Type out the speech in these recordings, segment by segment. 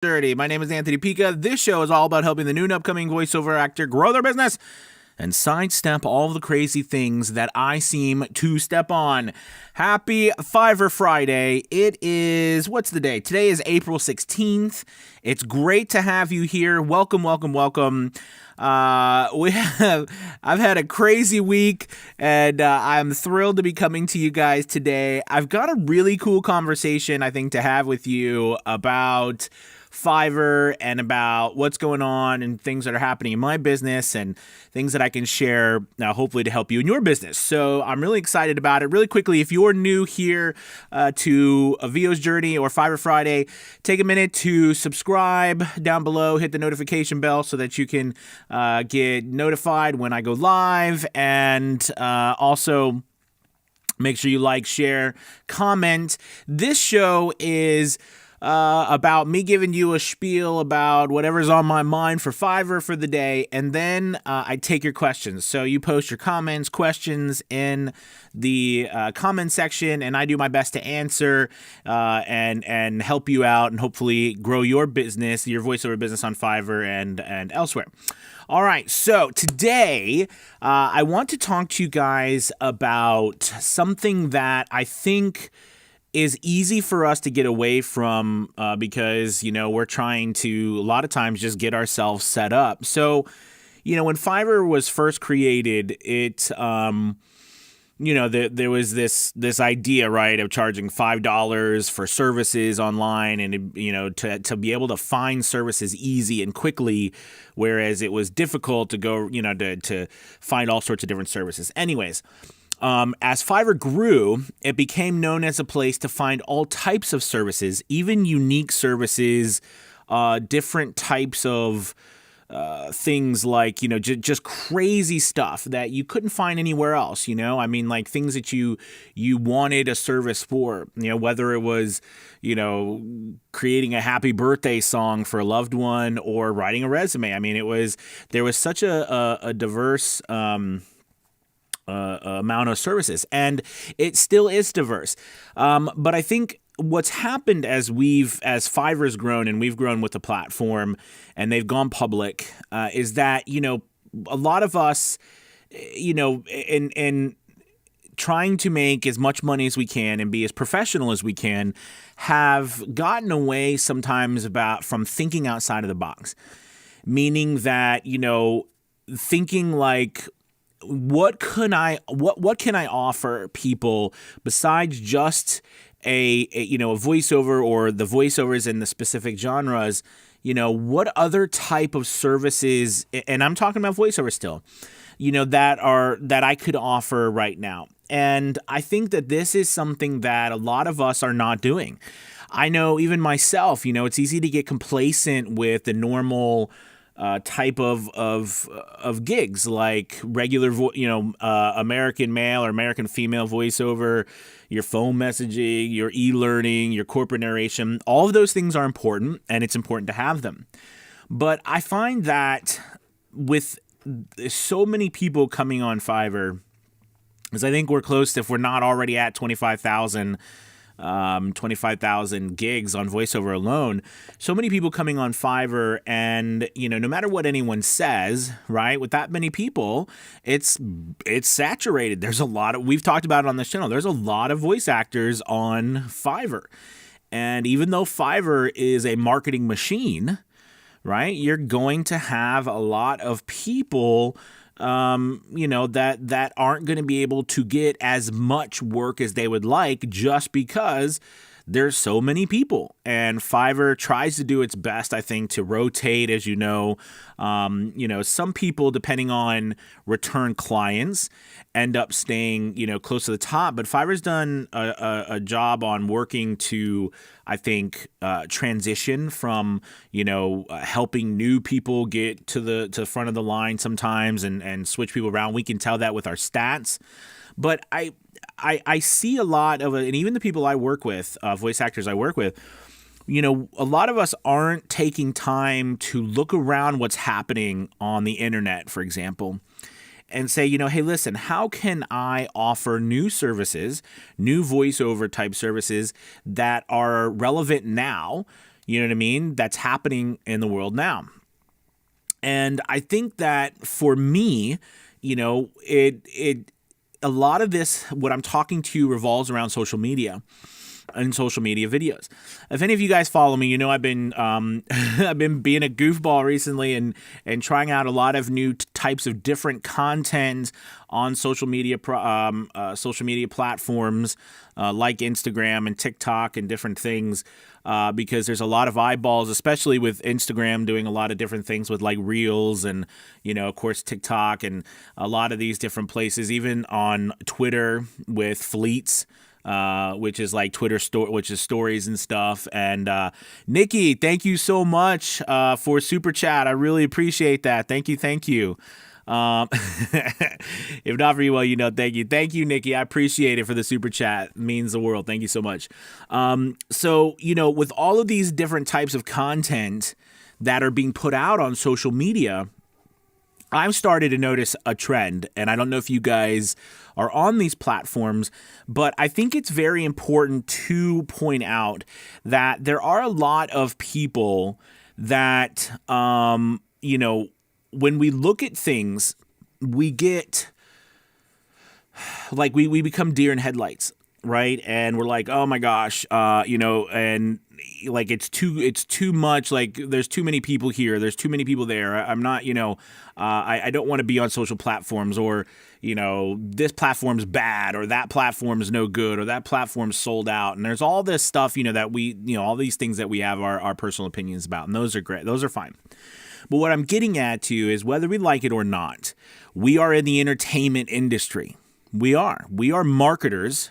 Dirty. My name is Anthony Pica. This show is all about helping the new and upcoming voiceover actor grow their business and sidestep all the crazy things that I seem to step on. Happy Fiverr Friday. It is, what's the day? Today is April 16th. It's great to have you here. Welcome. I've had a crazy week, and I'm thrilled to be coming to you guys today. I've got a really cool conversation, I think, to have with you about Fiverr and about what's going on and things that are happening in my business and things that I can share hopefully to help you in your business. So I'm really excited about it. Really quickly, if you're new here to a VO's Journey or Fiverr Friday, take a minute to subscribe down below, hit the notification bell so that you can get notified when I go live, and also make sure you like, share, comment. This show is about me giving you a spiel about whatever's on my mind for Fiverr for the day, and then I take your questions. So you post your comments, questions in the comment section, and I do my best to answer and help you out and hopefully grow your business, your voiceover business on Fiverr and elsewhere. All right, so today I want to talk to you guys about something that I think is easy for us to get away from because, we're trying to, a lot of times, just get ourselves set up. So, when Fiverr was first created, it, there was this idea, right, of charging $5 for services online and, to be able to find services easy and quickly, whereas it was difficult to go, to find all sorts of different services. Anyways, as Fiverr grew, it became known as a place to find all types of services, even unique services, different types of things like, just crazy stuff that you couldn't find anywhere else, like things that you wanted a service for, whether it was, creating a happy birthday song for a loved one or writing a resume. There was such a diverse amount of services, and it still is diverse. But I think what's happened as Fiverr's grown and we've grown with the platform and they've gone public, is that, a lot of us, in trying to make as much money as we can and be as professional as we can, have gotten away sometimes from thinking outside of the box, meaning that, thinking like, what can I offer people besides just a voiceover or the voiceovers in the specific genres? What other type of services, and I'm talking about voiceover still, that I could offer right now. And I think that this is something that a lot of us are not doing. I know even myself, it's easy to get complacent with the normal type of gigs, like regular, American male or American female voiceover, your phone messaging, your e-learning, your corporate narration. All of those things are important, and it's important to have them. But I find that with so many people coming on Fiverr, because I think we're close to, if we're not already at 25,000 gigs on voiceover alone. So many people coming on Fiverr, and no matter what anyone says, right, with that many people, it's saturated. There's a lot of, we've talked about it on this channel, there's a lot of voice actors on Fiverr. And even though Fiverr is a marketing machine, right, you're going to have a lot of people that aren't going to be able to get as much work as they would like just because there's so many people. And Fiverr tries to do its best, I think, to rotate, as some people, depending on return clients, end up staying, close to the top. But Fiverr's done a job on working to, I think, transition from, helping new people get to the front of the line sometimes and switch people around. We can tell that with our stats. But I see a lot of it, and even the people I work with, voice actors I work with, a lot of us aren't taking time to look around what's happening on the internet, for example, and say, hey, listen, how can I offer new services, new voiceover type services that are relevant now, You know what I mean? That's happening in the world now. And I think that for me, a lot of this, what I'm talking to you, revolves around social media and social media videos. If any of you guys follow me, I've been I've been being a goofball recently and trying out a lot of new types of different content on social media platforms like Instagram and TikTok and different things. Because there's a lot of eyeballs, especially with Instagram doing a lot of different things with like Reels and, of course, TikTok and a lot of these different places, even on Twitter with Fleets, which is like which is stories and stuff. And Nikki, thank you so much for Super Chat. I really appreciate that. Thank you. If not for you, well, thank you. Thank you, Nikki. I appreciate it for the super chat. It means the world. Thank you so much. So, with all of these different types of content that are being put out on social media, I've started to notice a trend, and I don't know if you guys are on these platforms, but I think it's very important to point out that there are a lot of people that, when we look at things, we get like we become deer in headlights, right? And we're like, oh my gosh, and like it's too much. Like there's too many people here, there's too many people there. I'm not, I don't want to be on social platforms, or this platform's bad, or that platform's no good, or that platform's sold out. And there's all this stuff, that we, all these things that we have our personal opinions about, and those are great, those are fine. But what I'm getting at to you is, whether we like it or not, we are in the entertainment industry. We are marketers.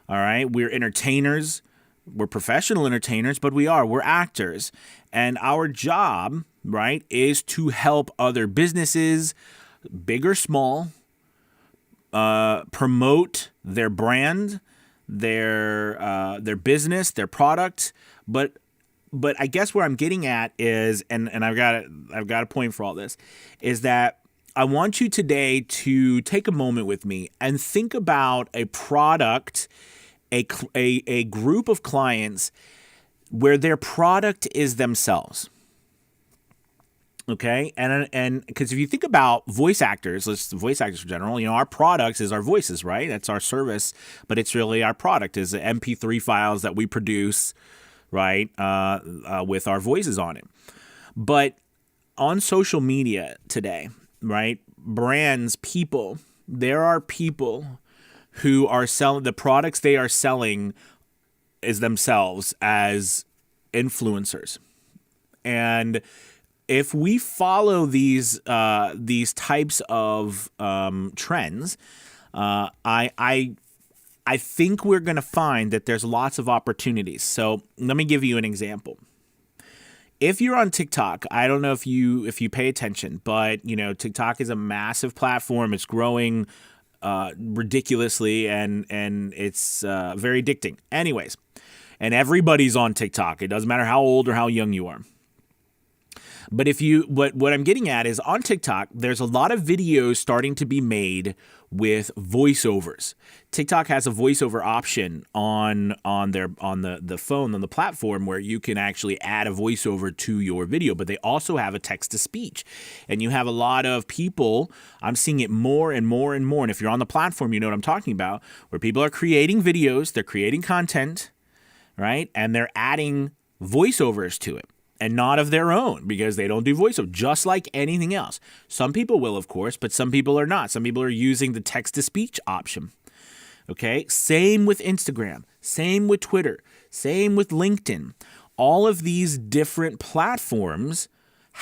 All right. We're entertainers. We're professional entertainers, but we're actors. And our job, right, is to help other businesses, big or small, promote their brand, their business, their product. But I guess where I'm getting at is, and I've got a point for all this, is that I want you today to take a moment with me and think about a product, a group of clients where their product is themselves. Okay, and because if you think about voice actors in general, our products is our voices, right? That's our service, but it's really our product is the MP3 files that we produce, right, with our voices on it. But on social media today, right, brands, people, there are people who are selling the products they are selling is themselves as influencers. And if we follow these types of trends, I think we're going to find that there's lots of opportunities. So let me give you an example. If you're on TikTok, I don't know if you pay attention, but TikTok is a massive platform. It's growing ridiculously, and it's very addicting. Anyways, and everybody's on TikTok. It doesn't matter how old or how young you are. But what I'm getting at is, on TikTok, there's a lot of videos starting to be made with voiceovers. TikTok has a voiceover option on the phone, on the platform, where you can actually add a voiceover to your video, but they also have a text to speech. And you have a lot of people, I'm seeing it more and more and more. And if you're on the platform, you know what I'm talking about, where people are creating videos, they're creating content, right? And they're adding voiceovers to it. And not of their own, because they don't do voiceover, just like anything else. Some people will, of course, but some people are not. Some people are using the text-to-speech option. Okay? Same with Instagram. Same with Twitter. Same with LinkedIn. All of these different platforms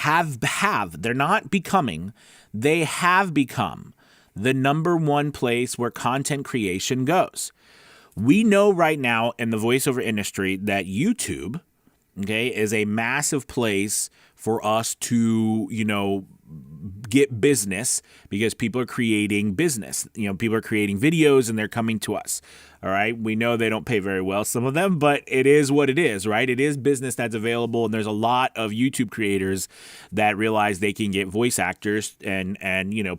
they're not becoming, they have become the number one place where content creation goes. We know right now in the voiceover industry that YouTube, okay, is a massive place for us to, get business, because people are creating business. People are creating videos and they're coming to us. All right. We know they don't pay very well, some of them, but it is what it is, right? It is business that's available. And there's a lot of YouTube creators that realize they can get voice actors and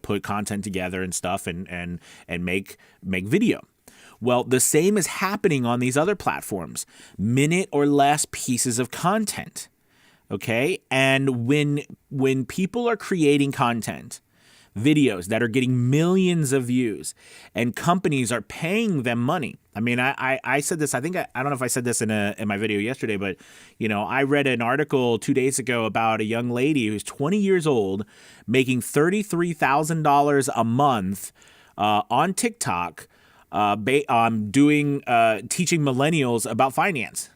put content together and stuff and make video. Well, the same is happening on these other platforms. Minute or less pieces of content. Okay? And when people are creating content, videos that are getting millions of views, and companies are paying them money. I mean, I said this, I don't know if I said this in my video yesterday, but I read an article 2 days ago about a young lady who's 20 years old making $33,000 a month on TikTok, teaching millennials about finance.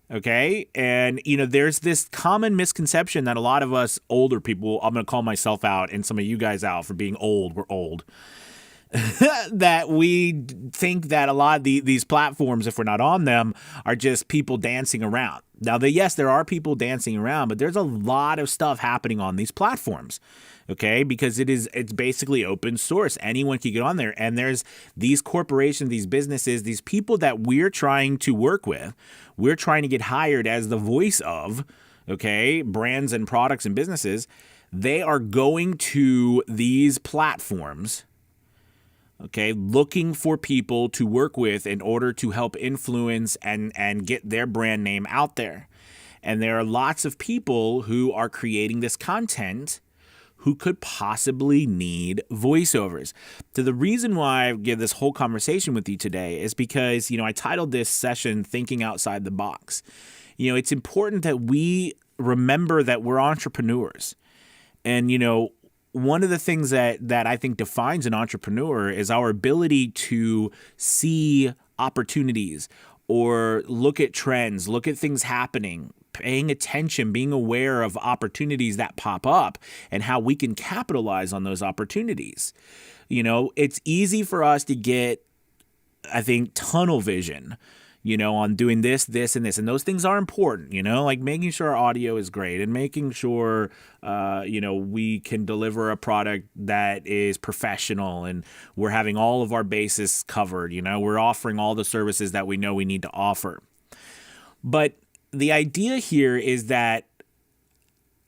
Okay. And, there's this common misconception that a lot of us older people, I'm going to call myself out and some of you guys out for being old. We're old. That we think that a lot of these platforms, if we're not on them, are just people dancing around. Now, yes, there are people dancing around, but there's a lot of stuff happening on these platforms. Okay, because it's basically open source. Anyone can get on there. And there's these corporations, these businesses, these people that we're trying to work with. We're trying to get hired as the voice of, okay, brands and products and businesses. They are going to these platforms, okay, looking for people to work with in order to help influence and get their brand name out there. And there are lots of people who are creating this content who could possibly need voiceovers. So the reason why I give this whole conversation with you today is because, I titled this session Thinking Outside the Box. It's important that we remember that we're entrepreneurs. And, one of the things that I think defines an entrepreneur is our ability to see opportunities or look at trends, look at things happening, paying attention, being aware of opportunities that pop up and how we can capitalize on those opportunities. It's easy for us to get, I think, tunnel vision, on doing this, and this. And those things are important, like making sure our audio is great and making sure, we can deliver a product that is professional and we're having all of our bases covered. We're offering all the services that we know we need to offer. But the idea here is that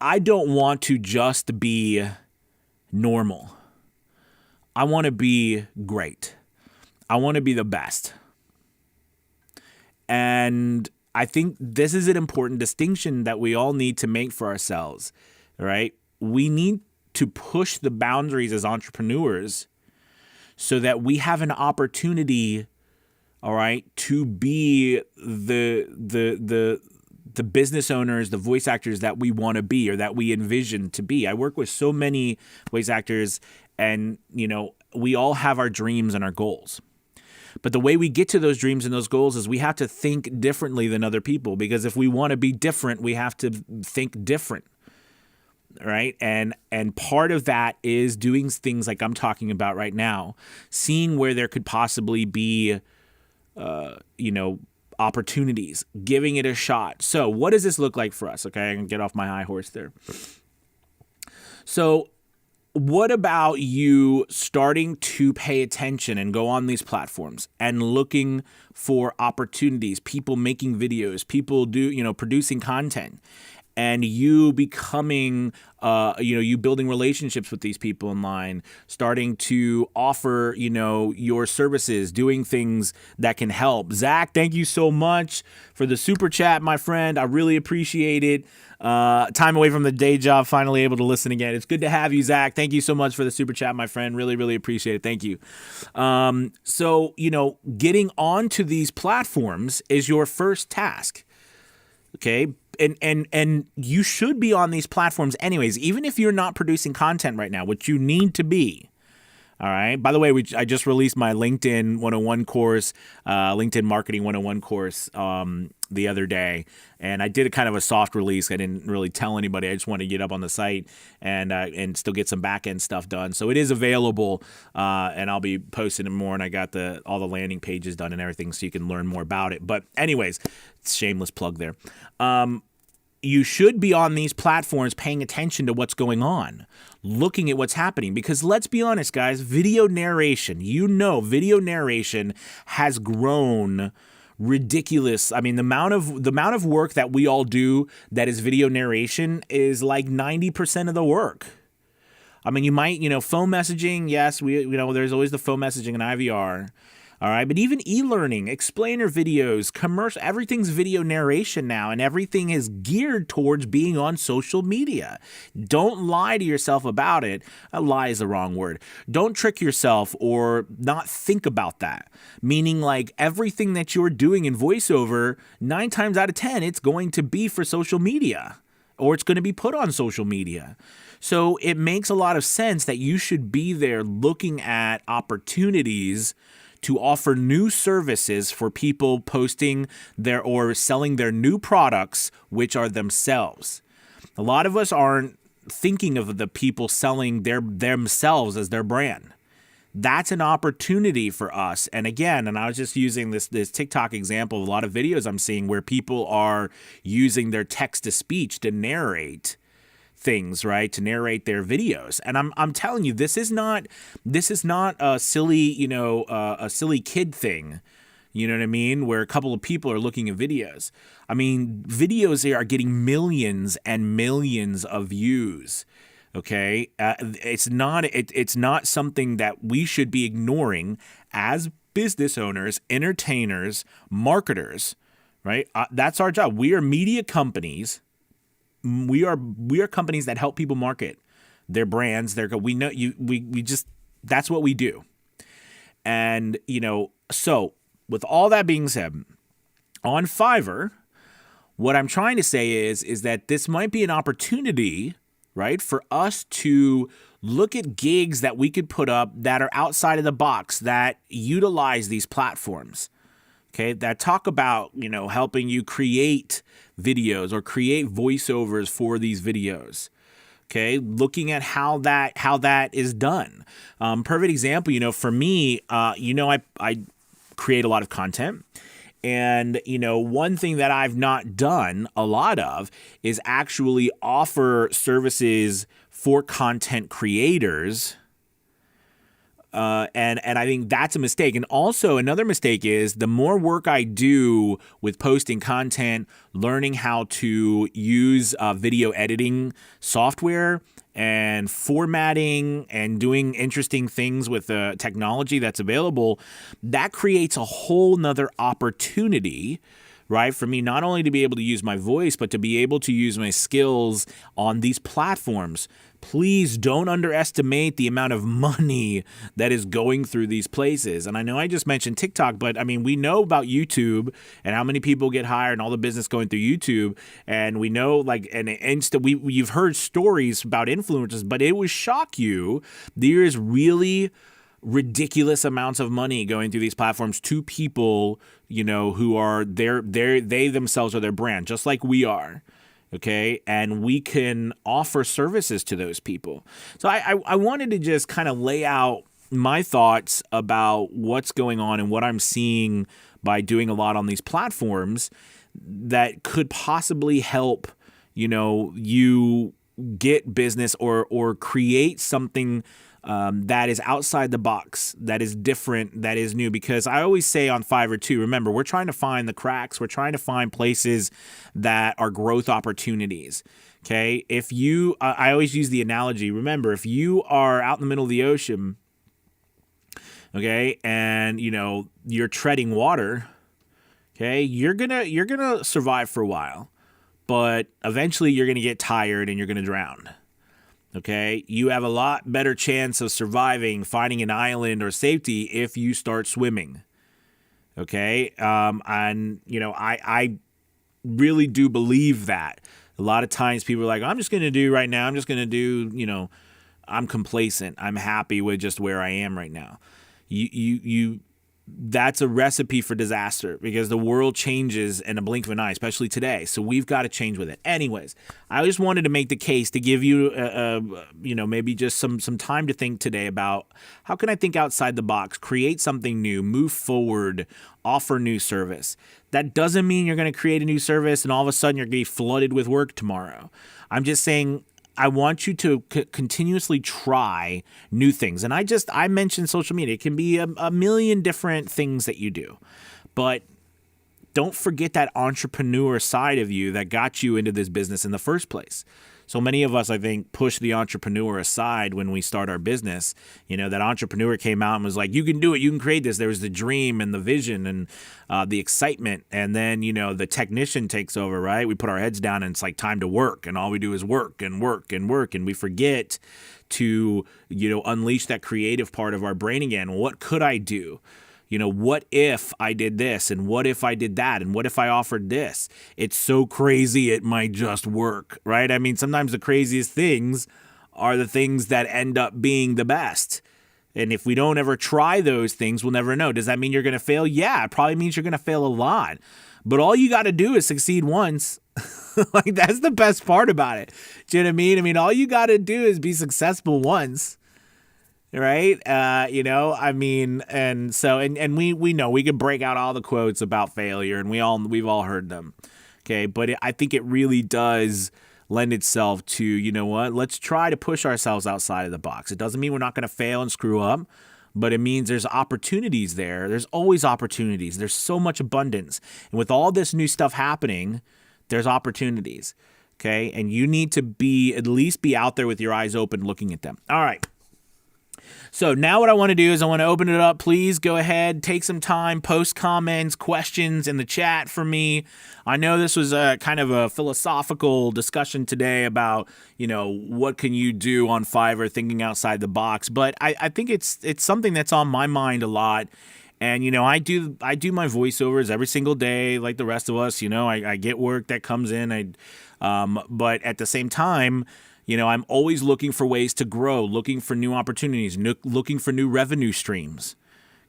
I don't want to just be normal. I want to be great. I want to be the best. And I think this is an important distinction that we all need to make for ourselves, right? We need to push the boundaries as entrepreneurs so that we have an opportunity, all right, to be the business owners, the voice actors that we want to be or that we envision to be. I work with so many voice actors and, we all have our dreams and our goals. But the way we get to those dreams and those goals is we have to think differently than other people, because if we want to be different, we have to think different, right? And part of that is doing things like I'm talking about right now, seeing where there could possibly be, opportunities, giving it a shot. So what does this look like for us? Okay, I can get off my high horse there. So what about you starting to pay attention and go on these platforms and looking for opportunities, people making videos, people producing content, and you becoming, you building relationships with these people online, starting to offer, your services, doing things that can help. Zach, thank you so much for the super chat, my friend. I really appreciate it. Time away from the day job, finally able to listen again. It's good to have you, Zach. Thank you so much for the super chat, my friend. Really, really appreciate it. Thank you. So, getting onto these platforms is your first task. Okay. And you should be on these platforms anyways, even if you're not producing content right now, which you need to be. All right. By the way, I just released my LinkedIn 101 course, LinkedIn Marketing 101 course the other day. And I did a kind of a soft release. I didn't really tell anybody. I just wanted to get up on the site and still get some back end stuff done. So it is available, and I'll be posting it more. And I got all the landing pages done and everything, so you can learn more about it. But anyways, shameless plug there. You should be on these platforms paying attention to what's going on, looking at what's happening, because let's be honest, guys, video narration has grown ridiculous. I mean, the amount of work that we all do that is video narration is like 90% of the work. I mean, you might, phone messaging. Yes, there's always the phone messaging and IVR. All right. But even e-learning, explainer videos, commercial, everything's video narration now, and everything is geared towards being on social media. Don't lie to yourself about it. A lie is the wrong word. Don't trick yourself or not think about that. Meaning, like, everything that you're doing in voiceover, 9 times out of 10, it's going to be for social media, or it's going to be put on social media. So it makes a lot of sense that you should be there looking at opportunities to offer new services for people posting their or selling their new products, which are themselves. A lot of us aren't thinking of the people selling themselves as their brand. That's an opportunity for us. And again, and I was just using this TikTok example, a lot of videos I'm seeing where people are using their text to speech to narrate things, right? To narrate their videos. And I'm telling you, this is not a silly, a silly kid thing. You know what I mean? Where a couple of people are looking at videos. I mean, videos are getting millions and millions of views. Okay, it's not something that we should be ignoring as business owners, entertainers, marketers, right? That's our job. We are media companies. We are companies that help people market their brands. We just, that's what we do. And, so with all that being said, on Fiverr, what I'm trying to say is that this might be an opportunity, right, for us to look at gigs that we could put up that are outside of the box, that utilize these platforms, okay, that talk about, helping you create videos or create voiceovers for these videos. Okay, looking at how that is done. Perfect example, for me, I create a lot of content. And, one thing that I've not done a lot of is actually offer services for content creators. And I think that's a mistake. And also another mistake is the more work I do with posting content, learning how to use video editing software and formatting and doing interesting things with the technology that's available, that creates a whole nother opportunity, right, for me not only to be able to use my voice, but to be able to use my skills on these platforms. Please don't underestimate the amount of money that is going through these places. And I know I just mentioned TikTok, but I mean, we know about YouTube and how many people get hired and all the business going through YouTube. And we know, you've heard stories about influencers, but it would shock you. There is really ridiculous amounts of money going through these platforms to people, who are they themselves are their brand, just like we are. Okay. And we can offer services to those people. So I wanted to just kind of lay out my thoughts about what's going on and what I'm seeing by doing a lot on these platforms that could possibly help, you get business or create something that is outside the box, that is different, that is new. Because I always say on Fiverr too, remember, we're trying to find the cracks. We're trying to find places that are growth opportunities. Okay. If you, I always use the analogy, remember, if you are out in the middle of the ocean, okay, and you're treading water, okay, you're gonna survive for a while, but eventually you're gonna get tired and you're gonna drown. Okay, you have a lot better chance of surviving, finding an island or safety if you start swimming. Okay, I really do believe that. A lot of times people are like, I'm just going to do, I'm complacent. I'm happy with just where I am right now. That's a recipe for disaster because the world changes in a blink of an eye, especially today. So we've got to change with it. Anyways, I just wanted to make the case to give you, maybe just some time to think today about how can I think outside the box, create something new, move forward, offer new service. That doesn't mean you're going to create a new service and all of a sudden you're going to be flooded with work tomorrow. I'm just saying, I want you to continuously try new things. And I mentioned social media. It can be a million different things that you do. But don't forget that entrepreneur side of you that got you into this business in the first place. So many of us, I think, push the entrepreneur aside when we start our business. That entrepreneur came out and was like, you can do it, you can create this. There was the dream and the vision and the excitement. And then, the technician takes over, right? We put our heads down and it's like time to work. And all we do is work and work and work. And we forget to, unleash that creative part of our brain again. What could I do? What if I did this and what if I did that and what if I offered this? It's so crazy it might just work, right? I mean, sometimes the craziest things are the things that end up being the best. And if we don't ever try those things, we'll never know. Does that mean you're going to fail? Yeah, it probably means you're going to fail a lot. But all you got to do is succeed once. Like, that's the best part about it. Do you know what I mean? I mean, all you got to do is be successful once. Right. And so we know we can break out all the quotes about failure and we've all heard them. OK, but I think it really does lend itself to, let's try to push ourselves outside of the box. It doesn't mean we're not going to fail and screw up, but it means there's opportunities there. There's always opportunities. There's so much abundance. And with all this new stuff happening, there's opportunities. OK, and you need to at least be out there with your eyes open looking at them. All right. So now what I want to do is I want to open it up. Please go ahead, take some time, post comments, questions in the chat for me. I know this was a kind of a philosophical discussion today about, what can you do on Fiverr, thinking outside the box. But I think it's something that's on my mind a lot. And, I do my voiceovers every single day like the rest of us. I get work that comes in. But at the same time, I'm always looking for ways to grow, looking for new opportunities, looking for new revenue streams.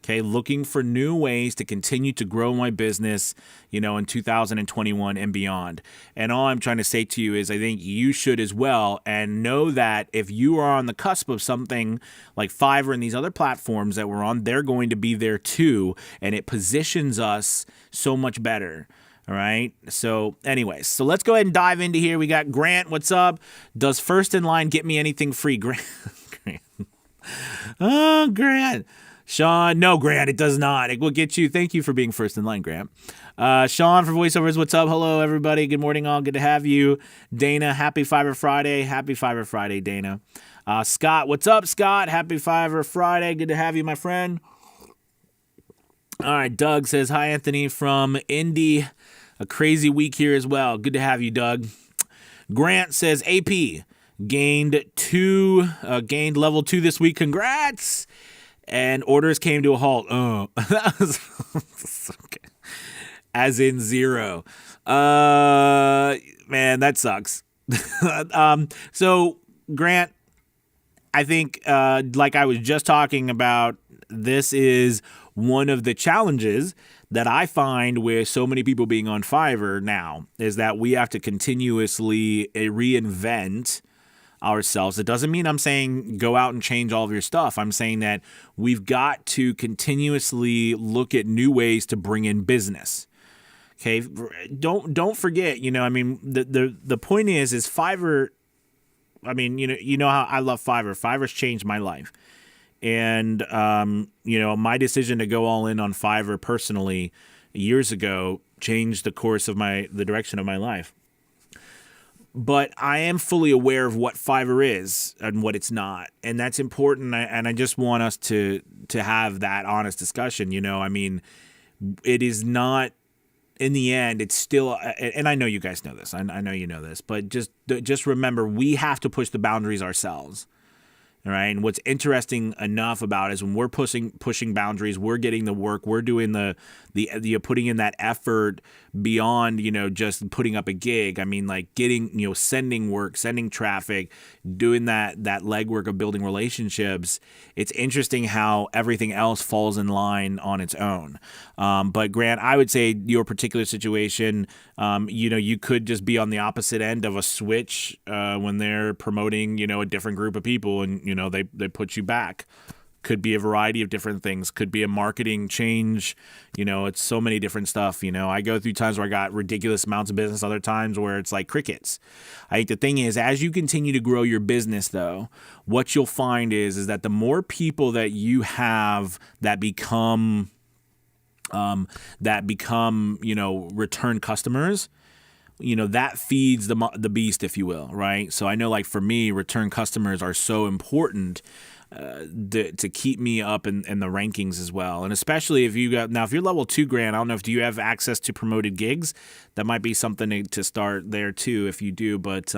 Okay, looking for new ways to continue to grow my business, in 2021 and beyond. And all I'm trying to say to you is I think you should as well. And know that if you are on the cusp of something like Fiverr and these other platforms that we're on, they're going to be there too. And it positions us so much better. All right. So anyways, so let's go ahead and dive into here. We got Grant. What's up? Does First in Line get me anything free? Grant. Oh, Grant. Sean. No, Grant, it does not. It will get you. Thank you for being first in line, Grant. Sean for voiceovers. What's up? Hello, everybody. Good morning, all. Good to have you. Dana. Happy Fiverr Friday. Happy Fiverr Friday, Dana. Scott. What's up, Scott? Happy Fiverr Friday. Good to have you, my friend. All right. Doug says, hi, Anthony from Indy. A crazy week here as well. Good to have you, Doug. Grant says, AP gained level 2 this week. Congrats. And orders came to a halt. Oh, that was okay. As in 0. Man, that sucks. So Grant, I think, like I was just talking about, this is one of the challenges that I find with so many people being on Fiverr now is that we have to continuously reinvent ourselves. It doesn't mean I'm saying go out and change all of your stuff. I'm saying that we've got to continuously look at new ways to bring in business. Okay, don't forget. The point is Fiverr. I mean, you know how I love Fiverr. Fiverr's changed my life. And, my decision to go all in on Fiverr personally years ago changed the course of the direction of my life. But I am fully aware of what Fiverr is and what it's not. And that's important. And I just want us to have that honest discussion. It is not, in the end, it's still, and I know you guys know this. I know you know this, but just remember, we have to push the boundaries ourselves. All right. And what's interesting enough about it is when we're pushing boundaries, we're getting the work, we're doing the putting in that effort beyond, just putting up a gig. I mean, like getting, sending work, sending traffic, doing that legwork of building relationships. It's interesting how everything else falls in line on its own. But Grant, I would say your particular situation, you could just be on the opposite end of a switch when they're promoting, a different group of people and, they put you back. Could be a variety of different things. Could be a marketing change. It's so many different stuff. I go through times where I got ridiculous amounts of business, other times where it's like crickets. I think the thing is, as you continue to grow your business, though, what you'll find is that the more people that you have that become that become, return customers, that feeds the beast, if you will, right? So I know, like, for me, return customers are so important to keep me up in the rankings as well. And especially if you're level 2, Grant, I don't know do you have access to promoted gigs? That might be something to start there too if you do, but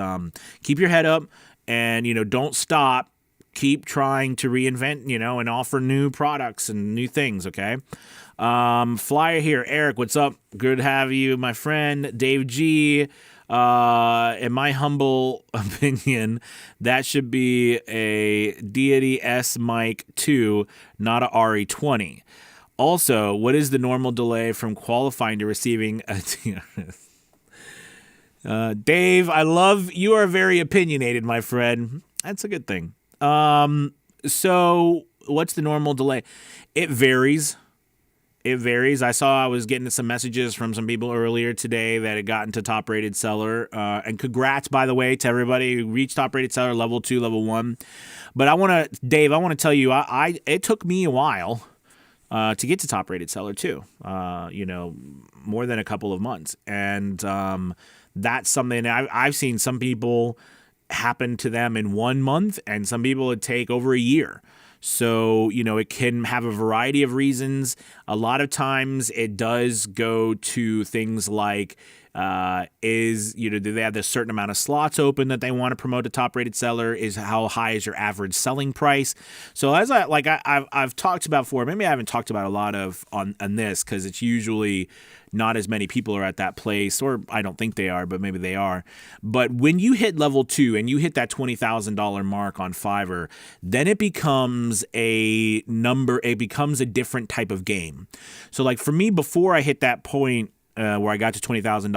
keep your head up and, don't stop. Keep trying to reinvent, and offer new products and new things, okay? Flyer here. Eric, what's up? Good to have you, my friend. Dave G. In my humble opinion, that should be a Deity S Mic 2, not a RE20. Also, what is the normal delay from qualifying to receiving a Dave, you are very opinionated, my friend. That's a good thing. So what's the normal delay? It varies. I was getting some messages from some people earlier today that had gotten to top rated seller. And congrats, by the way, to everybody who reached top rated seller level 2, level 1. But Dave, I want to tell you, it took me a while to get to top rated seller too. More than a couple of months. And that's something I've seen some people happen to them in 1 month, and some people it take over a year. So, it can have a variety of reasons. A lot of times it does go to things like, do they have a certain amount of slots open that they want to promote a top rated seller? How high is your average selling price? So as I've talked about before, maybe I haven't talked about a lot on this because it's usually not as many people are at that place, or I don't think they are, but maybe they are. But when you hit level 2 and you hit that $20,000 mark on Fiverr, then it becomes a different type of game. So like for me, before I hit that point, where I got to $20,000,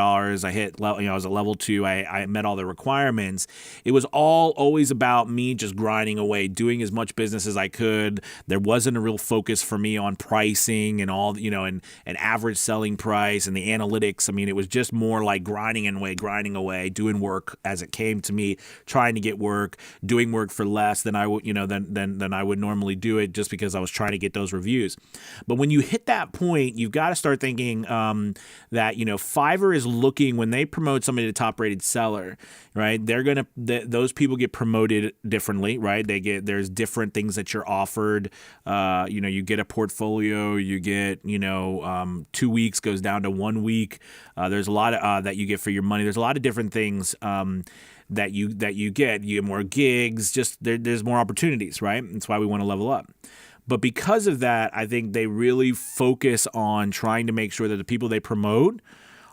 I was at level 2, I met all the requirements. It was always about me just grinding away, doing as much business as I could. There wasn't a real focus for me on pricing and all, and average selling price and the analytics. I mean, it was just more like grinding away, doing work as it came to me, trying to get work, doing work for less than I would, than I would normally do it, just because I was trying to get those reviews. But when you hit that point, you've got to start thinking, that, Fiverr is looking, when they promote somebody to top rated seller, right? Those people get promoted differently, right? There's different things that you're offered. You get a portfolio, you get, 2 weeks goes down to 1 week. There's a lot of, that you get for your money. There's a lot of different things, that you get. You get more gigs, there's more opportunities, right? That's why we want to level up. But because of that, I think they really focus on trying to make sure that the people they promote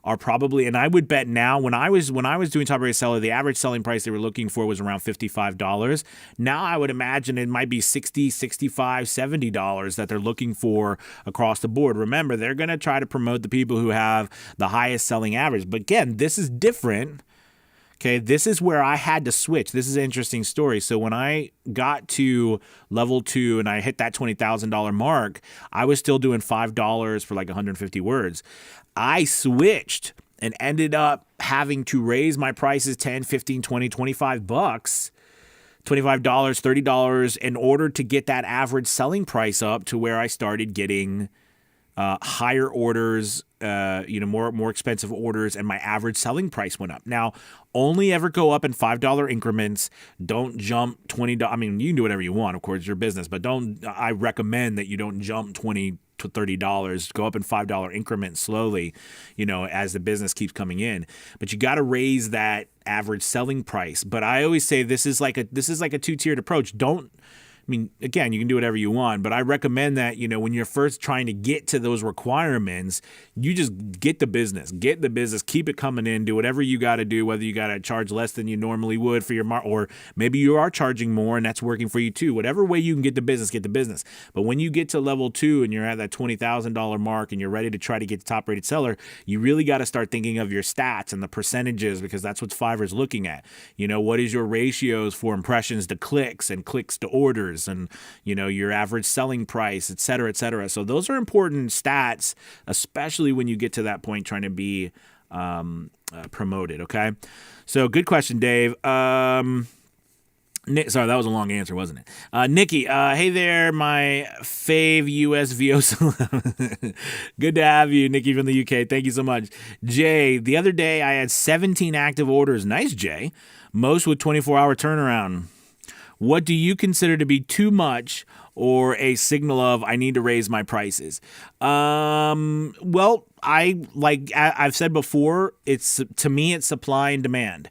are probably, and I would bet now, when I was doing top rated seller, the average selling price they were looking for was around $55. Now I would imagine it might be $60, $65, $70 that they're looking for across the board. Remember, they're going to try to promote the people who have the highest selling average. But again, this is different. Okay, this is where I had to switch. This is an interesting story. So when I got to level 2 and I hit that $20,000 mark, I was still doing $5 for like 150 words. I switched and ended up having to raise my prices 10, 15, 20, 25 bucks, $25, $30 in order to get that average selling price up to where I started getting higher orders, more expensive orders, and my average selling price went up. Now, only ever go up in $5 increments. Don't jump $20. I mean, you can do whatever you want, of course, it's your business, but I recommend that you don't jump $20 to $30. Go up in $5 increments slowly, as the business keeps coming in. But you got to raise that average selling price. But I always say this is like a 2-tiered approach. Again, you can do whatever you want, but I recommend that, when you're first trying to get to those requirements, you just get the business, keep it coming in, do whatever you got to do, whether you got to charge less than you normally would for your or maybe you are charging more and that's working for you too. Whatever way you can get the business. But when you get to level 2 and you're at that $20,000 mark and you're ready to try to get the top rated seller, you really got to start thinking of your stats and the percentages, because that's what Fiverr's looking at. What is your ratios for impressions to clicks and clicks to orders, and your average selling price, et cetera, et cetera. So those are important stats, especially when you get to that point trying to be promoted. Okay, so good question, Dave. Sorry, that was a long answer, wasn't it? Nikki, hey there, my fave US VO. Good to have you, Nikki from the UK. Thank you so much. Jay, the other day I had 17 active orders. Nice, Jay. Most with 24-hour turnaround. What do you consider to be too much or a signal of I need to raise my prices? Well, I've said before, to me it's supply and demand.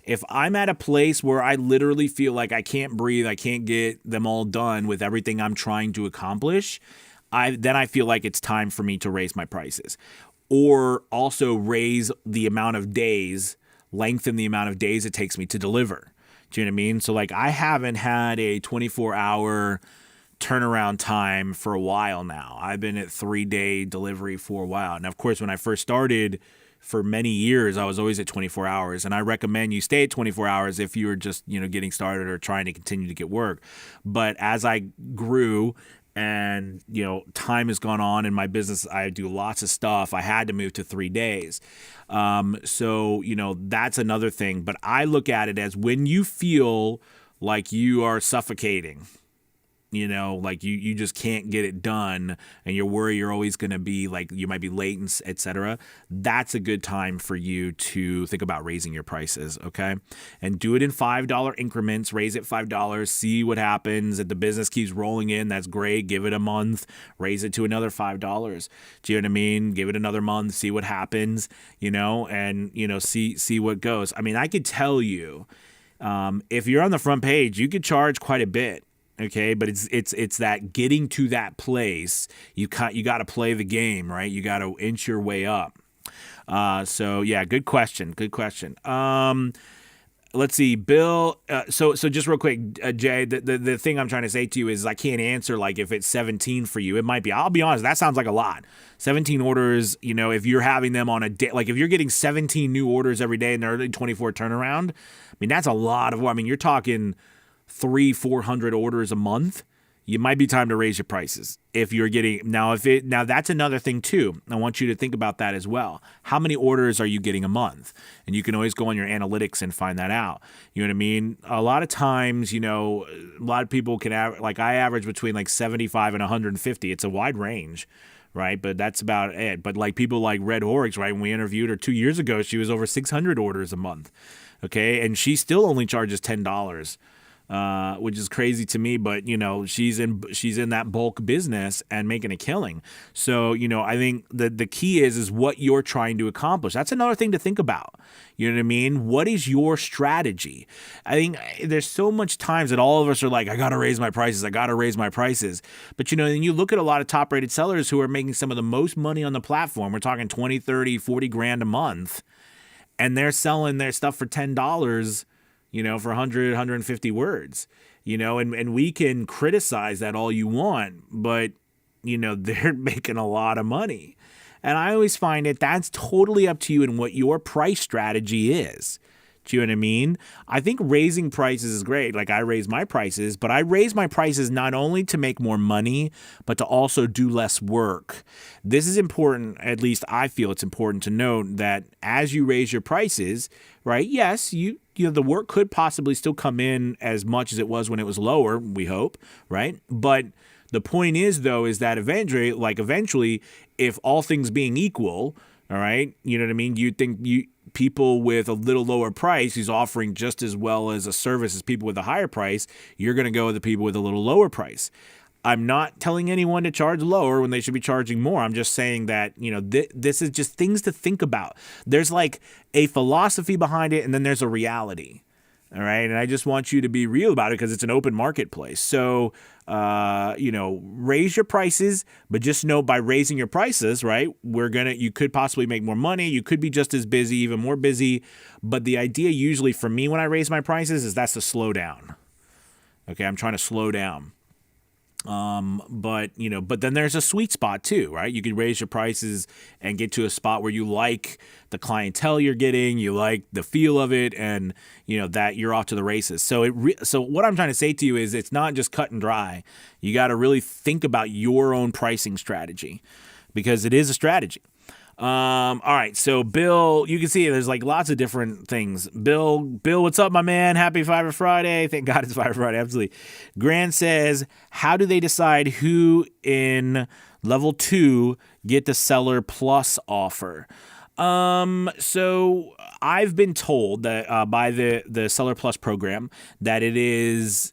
If I'm at a place where I literally feel like I can't breathe, I can't get them all done with everything I'm trying to accomplish, then I feel like it's time for me to raise my prices. Or also raise the amount of days, lengthen the amount of days it takes me to deliver. Do you know what I mean? So like I haven't had a 24-hour turnaround time for a while now. I've been at 3-day delivery for a while. And of course, when I first started, for many years, I was always at 24 hours. And I recommend you stay at 24 hours if you're just, getting started or trying to continue to get work. But as I grew and, time has gone on in my business, I do lots of stuff. I had to move to 3 days. So, that's another thing. But I look at it as when you feel like you are suffocating, like you just can't get it done and you're worried you're always going to be like, you might be late, etc. That's a good time for you to think about raising your prices. Okay. And do it in $5 increments, raise it $5, see what happens. If the business keeps rolling in, that's great. Give it a month, raise it to another $5. Do you know what I mean? Give it another month, see what happens, and, see what goes. I mean, I could tell you, if you're on the front page, you could charge quite a bit. Okay, but it's that getting to that place. You got to play the game, right? You got to inch your way up. So yeah, good question. Let's see, Bill. So just real quick, Jay. The thing I'm trying to say to you is I can't answer like if it's 17 for you. It might be. I'll be honest. That sounds like a lot. 17 orders. If you're having them on a day, like if you're getting 17 new orders every day and they're only 24 turnaround. I mean, that's a lot of. I mean, you're talking 300-400 orders a month. You might be time to raise your prices if you're getting now that's another thing too. I want you to think about that as well. How many orders are you getting a month? And you can always go on your analytics and find that out. You know what I mean? A lot of times, a lot of people can like I average between like 75 and 150. It's a wide range, right? But that's about it. But like people like Red Horrocks, right? When we interviewed her 2 years ago, she was over 600 orders a month. Okay. And she still only charges $10. Which is crazy to me, but she's in that bulk business and making a killing. So I think the key is what you're trying to accomplish. That's another thing to think about. You know what I mean? What is your strategy? I think there's so much times that all of us are like, I gotta raise my prices. But then you look at a lot of top rated sellers who are making some of the most money on the platform. We're talking 20, 30, 40 grand a month, and they're selling their stuff for $10. For 100, 150 words, and we can criticize that all you want, but, they're making a lot of money. And I always find that's totally up to you and what your price strategy is. Do you know what I mean? I think raising prices is great. Like I raise my prices, but I raise my prices not only to make more money, but to also do less work. This is important. At least I feel it's important to note that as you raise your prices, right? Yes, the work could possibly still come in as much as it was when it was lower, we hope, right? But the point is though, is that eventually, if all things being equal, all right, you know what I mean? You'd think people with a little lower price who's offering just as well as a service as people with a higher price, you're going to go with the people with a little lower price. I'm not telling anyone to charge lower when they should be charging more. I'm just saying that, this is just things to think about. There's like a philosophy behind it, and then there's a reality. All right. And I just want you to be real about it because it's an open marketplace. So, raise your prices, but just know by raising your prices, right, you could possibly make more money. You could be just as busy, even more busy. But the idea usually for me when I raise my prices is that's to slow down. Okay. I'm trying to slow down. But then there's a sweet spot too, right? You can raise your prices and get to a spot where you like the clientele you're getting, you like the feel of it, and that you're off to the races. So so what I'm trying to say to you is it's not just cut and dry. You got to really think about your own pricing strategy because it is a strategy. All right, so Bill, you can see there's like lots of different things. Bill, what's up, my man? Happy Fiverr Friday. Thank God it's Fiverr Friday. Absolutely. Grant says, how do they decide who in level 2 get the Seller Plus offer? So I've been told that by the Seller Plus program that it is,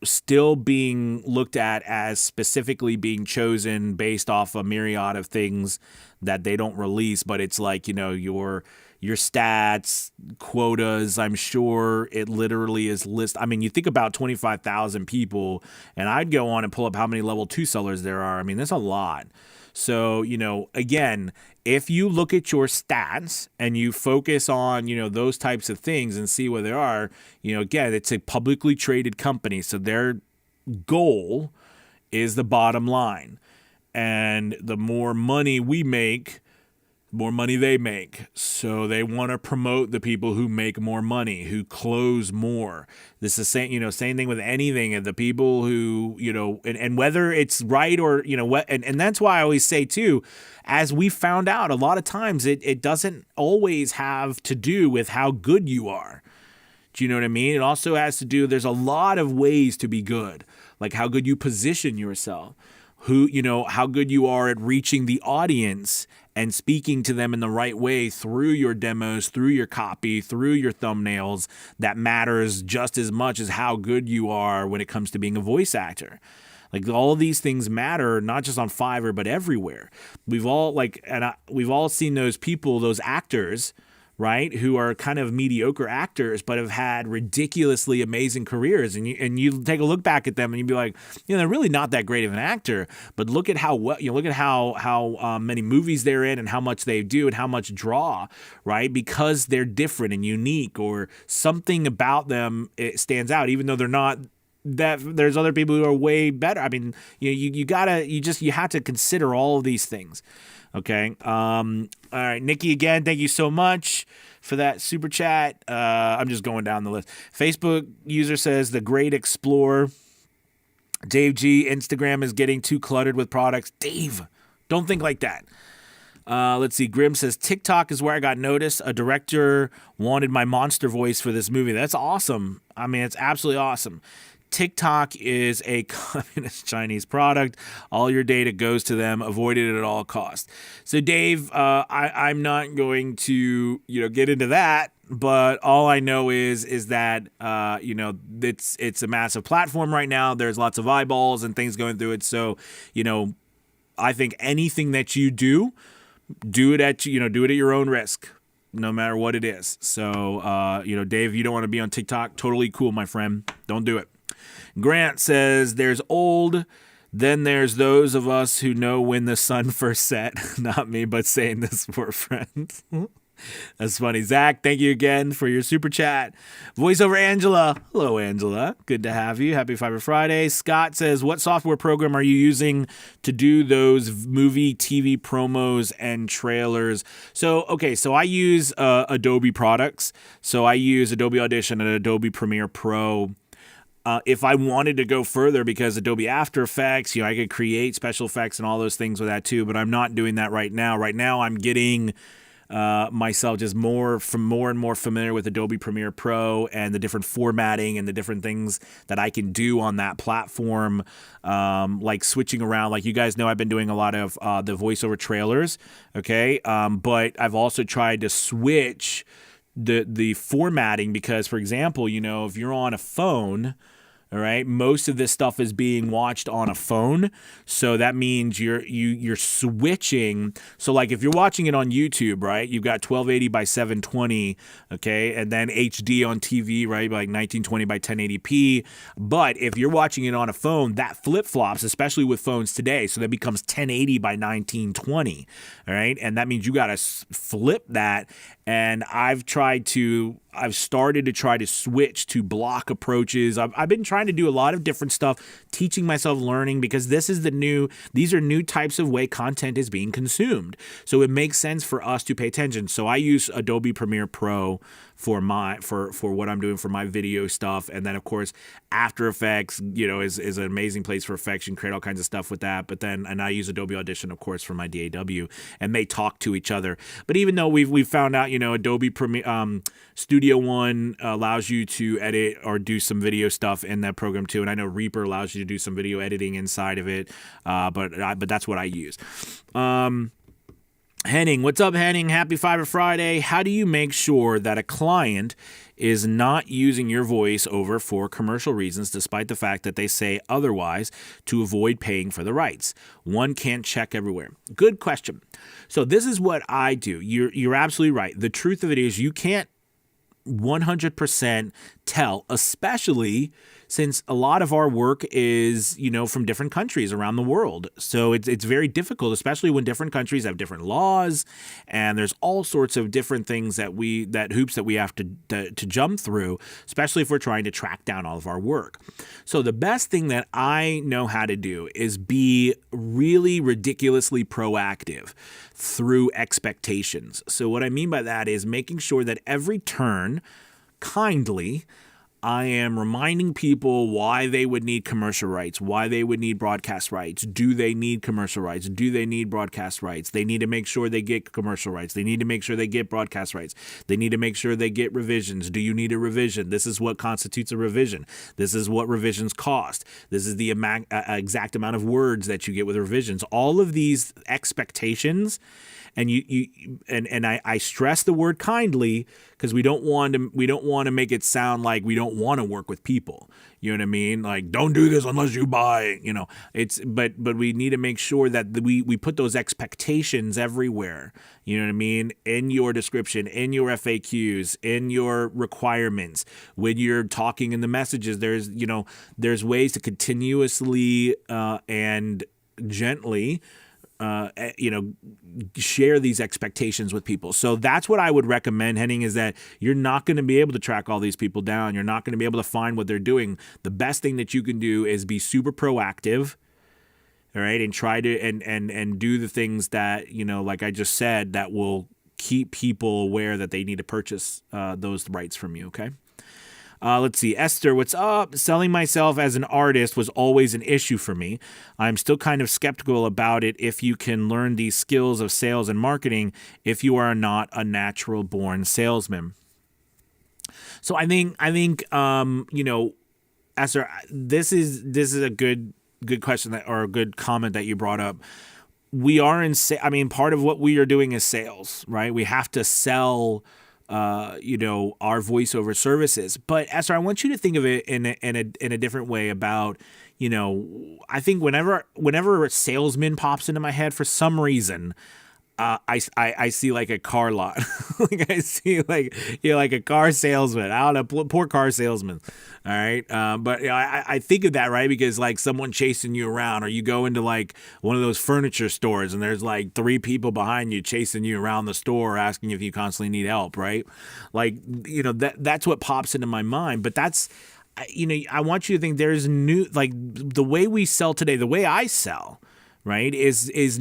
still being looked at as specifically being chosen based off a myriad of things that they don't release, but it's like, your stats, quotas. I'm sure it literally is list. I mean, you think about 25,000 people, and I'd go on and pull up how many level 2 sellers there are. I mean, there's a lot. So, again, if you look at your stats and you focus on, those types of things and see where they are, again, it's a publicly traded company. So their goal is the bottom line. And the more money we make, more money they make. So they want to promote the people who make more money, who close more. This is same thing with anything. The people who, and whether it's right or, and that's why I always say too, as we found out, a lot of times it doesn't always have to do with how good you are. Do you know what I mean? It also has to do, there's a lot of ways to be good, like how good you position yourself, how good you are at reaching the audience and speaking to them in the right way through your demos, through your copy, through your thumbnails. That matters just as much as how good you are when it comes to being a voice actor. Like, all of these things matter, not just on Fiverr, but everywhere. We've all seen those people, those actors, right, who are kind of mediocre actors but have had ridiculously amazing careers, and you take a look back at them and you'd be like, they're really not that great of an actor, but look at how many movies they're in and how much they do and how much draw, right? Because they're different and unique, or something about them, it stands out, even though they're not. That there's other people who are way better. I mean, you have to consider all of these things. Okay. All right, Nikki, again, thank you so much for that super chat. I'm just going down the list. Facebook user says, the great explorer. Dave G, Instagram is getting too cluttered with products. Dave, don't think like that. Let's see. Grim says, TikTok is where I got noticed. A director wanted my monster voice for this movie. That's awesome. I mean, it's absolutely awesome. TikTok is a communist Chinese product. All your data goes to them. Avoid it at all costs. So, Dave, I'm not going to get into that, but all I know is that it's a massive platform right now. There's lots of eyeballs and things going through it. So, I think anything that you do it at your own risk, no matter what it is. So, Dave, you don't want to be on TikTok. Totally cool, my friend. Don't do it. Grant says, there's old, then there's those of us who know when the sun first set. Not me, but saying this for friends. That's funny. Zach, thank you again for your super chat. Voiceover Angela. Hello, Angela. Good to have you. Happy Fiverr Friday. Scott says, what software program are you using to do those movie, TV promos and trailers? So I use Adobe products. So I use Adobe Audition and Adobe Premiere Pro. If I wanted to go further, because Adobe After Effects, I could create special effects and all those things with that too, but I'm not doing that right now. Right now, I'm getting myself just more and more familiar with Adobe Premiere Pro and the different formatting and the different things that I can do on that platform, like switching around. Like, you guys know, I've been doing a lot of the voiceover trailers, okay? But I've also tried to switch the formatting, because, for example, if you're on a phone, all right, most of this stuff is being watched on a phone, so that means you're switching. So, like, if you're watching it on YouTube, right, you've got 1280 by 720, okay, and then HD on TV, right, like 1920 by 1080p. But if you're watching it on a phone, that flip-flops, especially with phones today, so that becomes 1080 by 1920, all right, and that means you got to flip that. And I've started to try to switch to block approaches. I've been trying to do a lot of different stuff, teaching myself, learning, because these are new types of way content is being consumed. So it makes sense for us to pay attention. So I use Adobe Premiere Pro for what I'm doing for my video stuff. And then of course After Effects, is an amazing place for effects. You can create all kinds of stuff with that. And I use Adobe Audition, of course, for my DAW, and they talk to each other. But even though we've found out, Adobe Premiere, Studio One allows you to edit or do some video stuff in that program too. And I know Reaper allows you to do some video editing inside of it. But that's what I use. Henning, what's up, Henning? Happy Fiverr Friday. How do you make sure that a client is not using your voiceover for commercial reasons, despite the fact that they say otherwise, to avoid paying for the rights? One can't check everywhere. Good question. So this is what I do. You're absolutely right. The truth of it is you can't 100% tell, especially since a lot of our work is, from different countries around the world. So it's very difficult, especially when different countries have different laws, and there's all sorts of different things that hoops that we have to jump through, especially if we're trying to track down all of our work. So the best thing that I know how to do is be really ridiculously proactive through expectations. So what I mean by that is making sure that every turn, kindly, I am reminding people why they would need commercial rights, why they would need broadcast rights. Do they need commercial rights? Do they need broadcast rights? They need to make sure they get commercial rights. They need to make sure they get broadcast rights. They need to make sure they get revisions. Do you need a revision? This is what constitutes a revision. This is what revisions cost. This is the exact amount of words that you get with revisions. All of these expectations. And I stress the word kindly because we don't want to make it sound like we don't want to work with people. You know what I mean? Like, don't do this unless you buy. But we need to make sure that we put those expectations everywhere. You know what I mean? In your description, in your FAQs, in your requirements, when you're talking in the messages, there's ways to continuously and gently share these expectations with people. So that's what I would recommend, Henning, is that you're not going to be able to track all these people down. You're not going to be able to find what they're doing. The best thing that you can do is be super proactive, all right, and try to and do the things that, like I just said, that will keep people aware that they need to purchase those rights from you, okay? Let's see. Esther, what's up? Selling myself as an artist was always an issue for me. I'm still kind of skeptical about it if you can learn these skills of sales and marketing if you are not a natural born salesman. So I think Esther, this is a good question or a good comment that you brought up. We are part of what we are doing is sales, right? We have to sell our voiceover services. But Esther, I want you to think of it in a different way about, I think whenever a salesman pops into my head for some reason, I see like a car lot. Like I see like a car salesman. I don't know, poor car salesman. All right. But I think of that, right? Because like someone chasing you around, or you go into like one of those furniture stores and there's like 3 people behind you chasing you around the store asking if you constantly need help, right? Like, that's what pops into my mind. But that's, I want you to think there's the way we sell today, the way I sell, right, is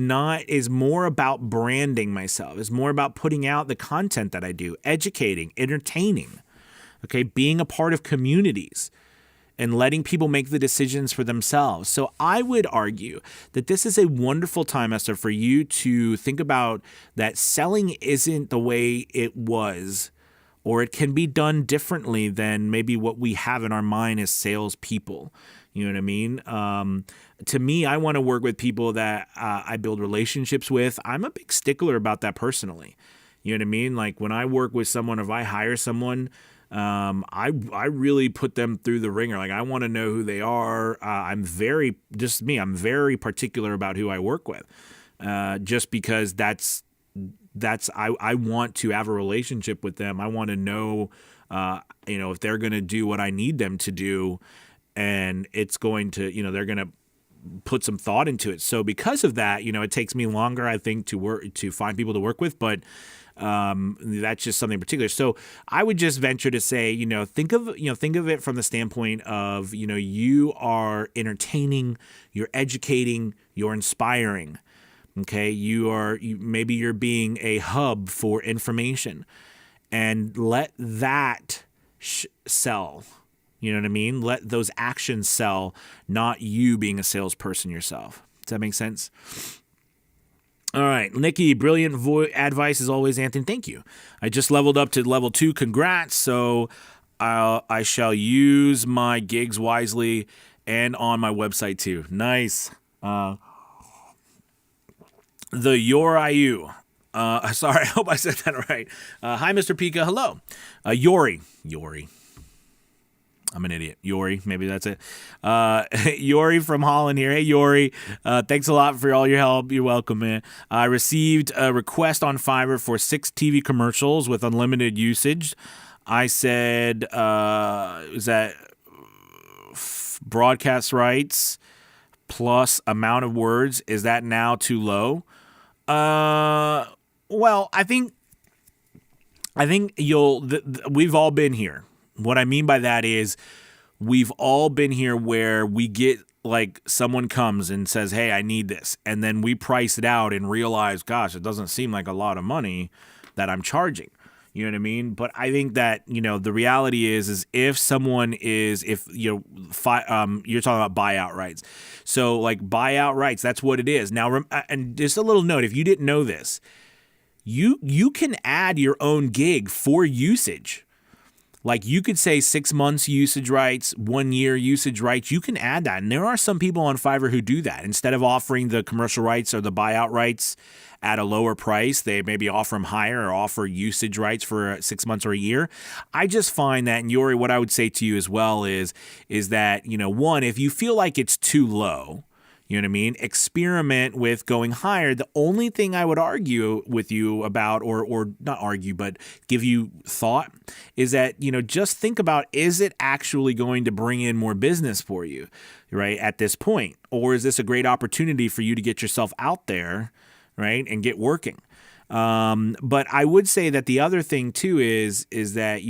more about branding myself. It's more about putting out the content that I do, educating, entertaining, okay, being a part of communities and letting people make the decisions for themselves. So I would argue that this is a wonderful time, Esther, for you to think about that selling isn't the way it was, or it can be done differently than maybe what we have in our mind as salespeople. You know what I mean? To me, I want to work with people that I build relationships with. I'm a big stickler about that personally. You know what I mean? Like when I work with someone, if I hire someone, I really put them through the ringer. Like I want to know who they are. I'm very particular about who I work with, just because I want to have a relationship with them. I want to know, if they're going to do what I need them to do, and it's going to, they're going to put some thought into it. So because of that, it takes me longer, I think, to find people to work with, but that's just something particular. So I would just venture to say, think of it from the standpoint of, you are entertaining, you're educating, you're inspiring. Okay, maybe you're being a hub for information. and let that sell. You know what I mean? Let those actions sell, not you being a salesperson yourself. Does that make sense? All right, Nikki, brilliant advice as always, Anthony. Thank you. I just leveled up to level 2. Congrats. So I shall use my gigs wisely and on my website too. Nice. The Yoriu. Sorry, I hope I said that right. Hi, Mr. Pika. Hello. Yori. I'm an idiot. Yori, maybe that's it. Yori from Holland here. Hey, Yori. Thanks a lot for all your help. You're welcome, man. I received a request on Fiverr for 6 TV commercials with unlimited usage. I said, is that broadcast rights plus amount of words? Is that now too low? Well, I think we've all been here. What I mean by that is we've all been here where we get like someone comes and says, hey, I need this. And then we price it out and realize, gosh, it doesn't seem like a lot of money that I'm charging. You know what I mean? But I think that, the reality is if someone is, you're talking about buyout rights. So like buyout rights, that's what it is. Now, and just a little note, if you didn't know this, you can add your own gig for usage. Like you could say 6 months usage rights, 1 year usage rights. You can add that. And there are some people on Fiverr who do that. Instead of offering the commercial rights or the buyout rights at a lower price, they maybe offer them higher or offer usage rights for 6 months or a year. I just find that, and Yori, what I would say to you as well is that, one, if you feel like it's too low, you know what I mean? Experiment with going higher. The only thing I would argue with you about, or not argue, but give you thought, is that, just think about, is it actually going to bring in more business for you, right, at this point? Or is this a great opportunity for you to get yourself out there, right, and get working? But I would say that the other thing, too, is that,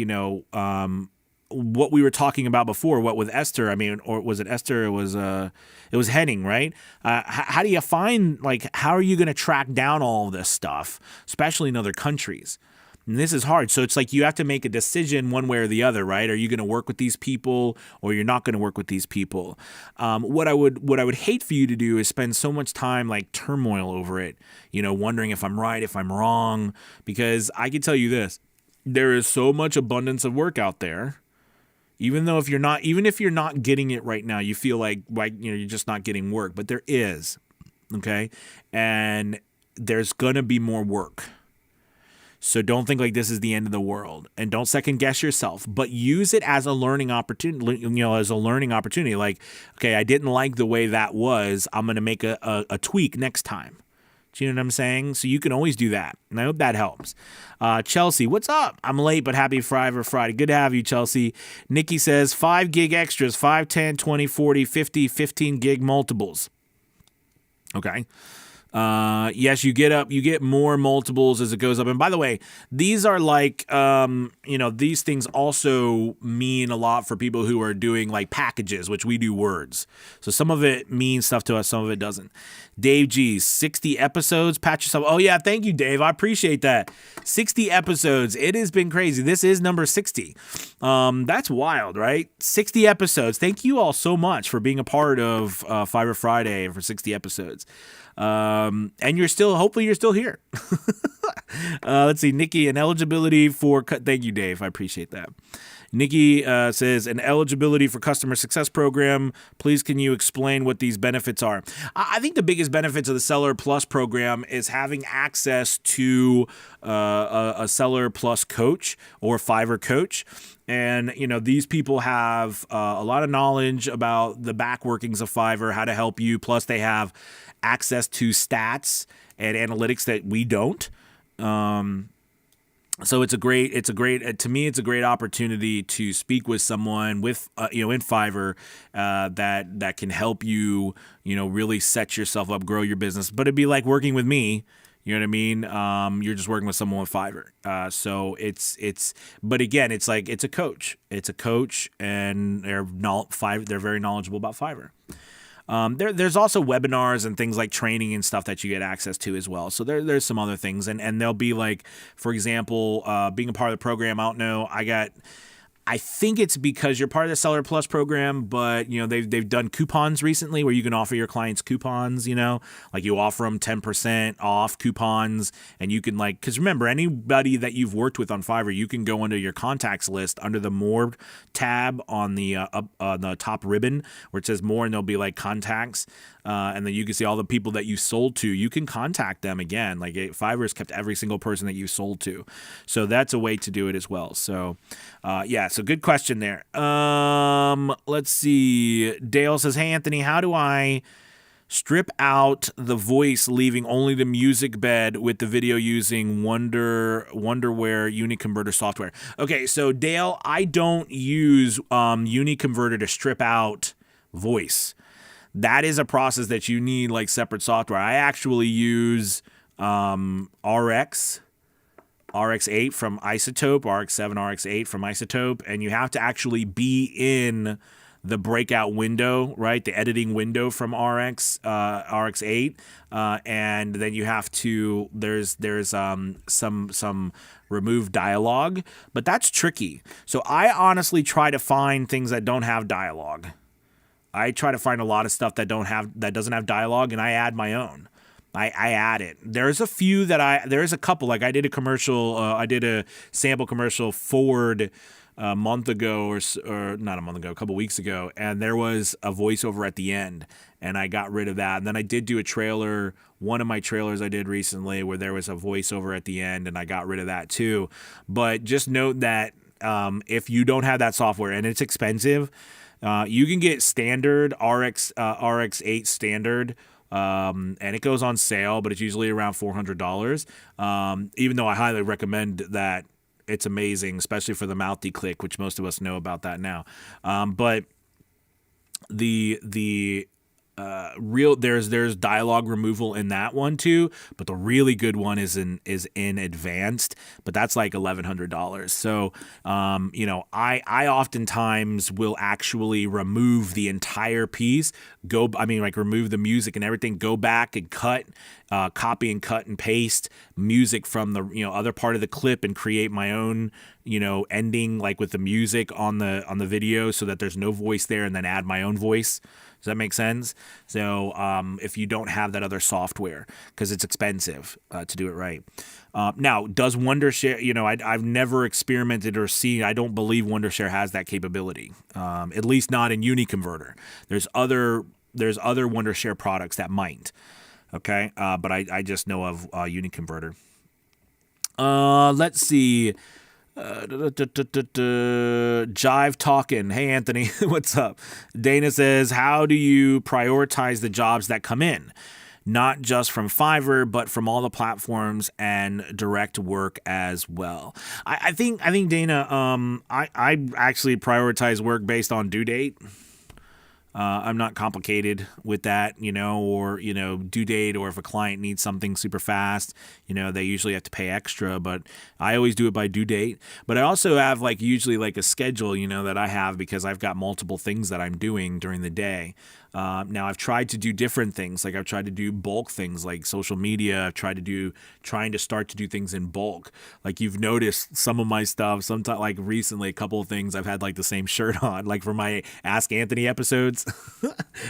what we were talking about before, what with Esther, or was it Esther? It was Henning, right? How do you find, how are you going to track down all of this stuff, especially in other countries? And this is hard. So it's like you have to make a decision one way or the other, right? Are you going to work with these people or you're not going to work with these people? What I would hate for you to do is spend so much time turmoil over it, wondering if I'm right, if I'm wrong, because I can tell you this, there is so much abundance of work out there. Even if you're not getting it right now, you feel like you're just not getting work, but there is, okay? And there's going to be more work. So don't think like this is the end of the world, and don't second guess yourself, but use it as a learning opportunity, like, okay, I didn't like the way that was. I'm going to make a tweak next time. Do you know what I'm saying? So you can always do that. And I hope that helps. Chelsea, what's up? I'm late, but happy Fiverr Friday. Good to have you, Chelsea. Nikki says 5 gig extras, 5, 10, 20, 40, 50, 15 gig multiples. Okay. Yes, you get more multiples as it goes up. And by the way, these are these things also mean a lot for people who are doing packages, which we do words. So some of it means stuff to us, some of it doesn't. Dave G, 60 episodes, pat yourself. Oh yeah, thank you, Dave. I appreciate that. 60 episodes. It has been crazy. This is number 60. That's wild, right? 60 episodes. Thank you all so much for being a part of Fiverr Friday for 60 episodes. And hopefully you're still here. Let's see, Nikki, an eligibility for, thank you, Dave. I appreciate that. Nikki says, an eligibility for customer success program. Please, can you explain what these benefits are? I think the biggest benefits of the Seller Plus program is having access to a Seller Plus coach or Fiverr coach. And, these people have a lot of knowledge about the back workings of Fiverr, how to help you. Plus, they have access to stats and analytics that we don't. So it's a great opportunity to speak with someone with, in Fiverr, that can help you, really set yourself up, grow your business. But it'd be like working with me. You know what I mean? You're just working with someone with Fiverr. But again, it's a coach. It's a coach, and they're very knowledgeable about Fiverr. There's also webinars and things like training and stuff that you get access to as well. So there's some other things, and they'll be like, for example, being a part of the program. I don't know. I think it's because you're part of the Seller Plus program, but they've done coupons recently where you can offer your clients coupons. Like you offer them 10% off coupons, and you can because remember, anybody that you've worked with on Fiverr, you can go into your contacts list under the More tab on the top ribbon where it says More, and there'll be like contacts, and then you can see all the people that you sold to. You can contact them again. Like Fiverr's kept every single person that you sold to, so that's a way to do it as well. So, So good question there. Let's see. Dale says, "Hey Anthony, how do I strip out the voice, leaving only the music bed with the video using Wonderware Uniconverter software?" Okay, so Dale, I don't use Uniconverter to strip out voice. That is a process that you need like separate software. I actually use RX8 from Isotope, RX7, RX8 from Isotope, and you have to actually be in the breakout window, right? The editing window from RX8, and then you have to. There's some remove dialogue, but that's tricky. So I honestly try to find things that don't have dialogue. I try to find a lot of stuff that doesn't have dialogue, and I add my own. I add it. There's a few there's a couple, like I did a commercial, I did a sample commercial Ford a month ago or not a month ago, a couple weeks ago, and there was a voiceover at the end, and I got rid of that. And then I did do a trailer, one of my trailers I did recently where there was a voiceover at the end, and I got rid of that too. But just note that if you don't have that software and it's expensive, you can get standard RX8 standard. And it goes on sale, but it's usually around $400. Even though I highly recommend that, it's amazing, especially for the mouthy click, which most of us know about that now. But the there's dialogue removal in that one too, but the really good one is in advanced, but that's like $1,100. So I oftentimes will actually remove the entire piece, remove the music and everything, go back and copy and cut and paste music from the other part of the clip and create my own ending, like with the music on the video, so that there's no voice there, and then add my own voice. Does that make sense? So if you don't have that other software, because it's expensive to do it right. Now, does Wondershare, I've never experimented or seen, I don't believe Wondershare has that capability, at least not in Uniconverter. There's other Wondershare products that might. Okay, but I just know of Uniconverter. Let's see. Jive talking. Hey Anthony, what's up? Dana says, how do you prioritize the jobs that come in? Not just from Fiverr, but from all the platforms and direct work as well. I think Dana, I actually prioritize work based on due date. I'm not complicated with that, or, due date, or if a client needs something super fast, they usually have to pay extra, but I always do it by due date. But I also have usually a schedule, that I have, because I've got multiple things that I'm doing during the day. Now I've tried to do different things. I've tried to do bulk things like social media. I've trying to start to do things in bulk. You've noticed some of my stuff, sometimes recently, a couple of things I've had the same shirt on, for my Ask Anthony episodes.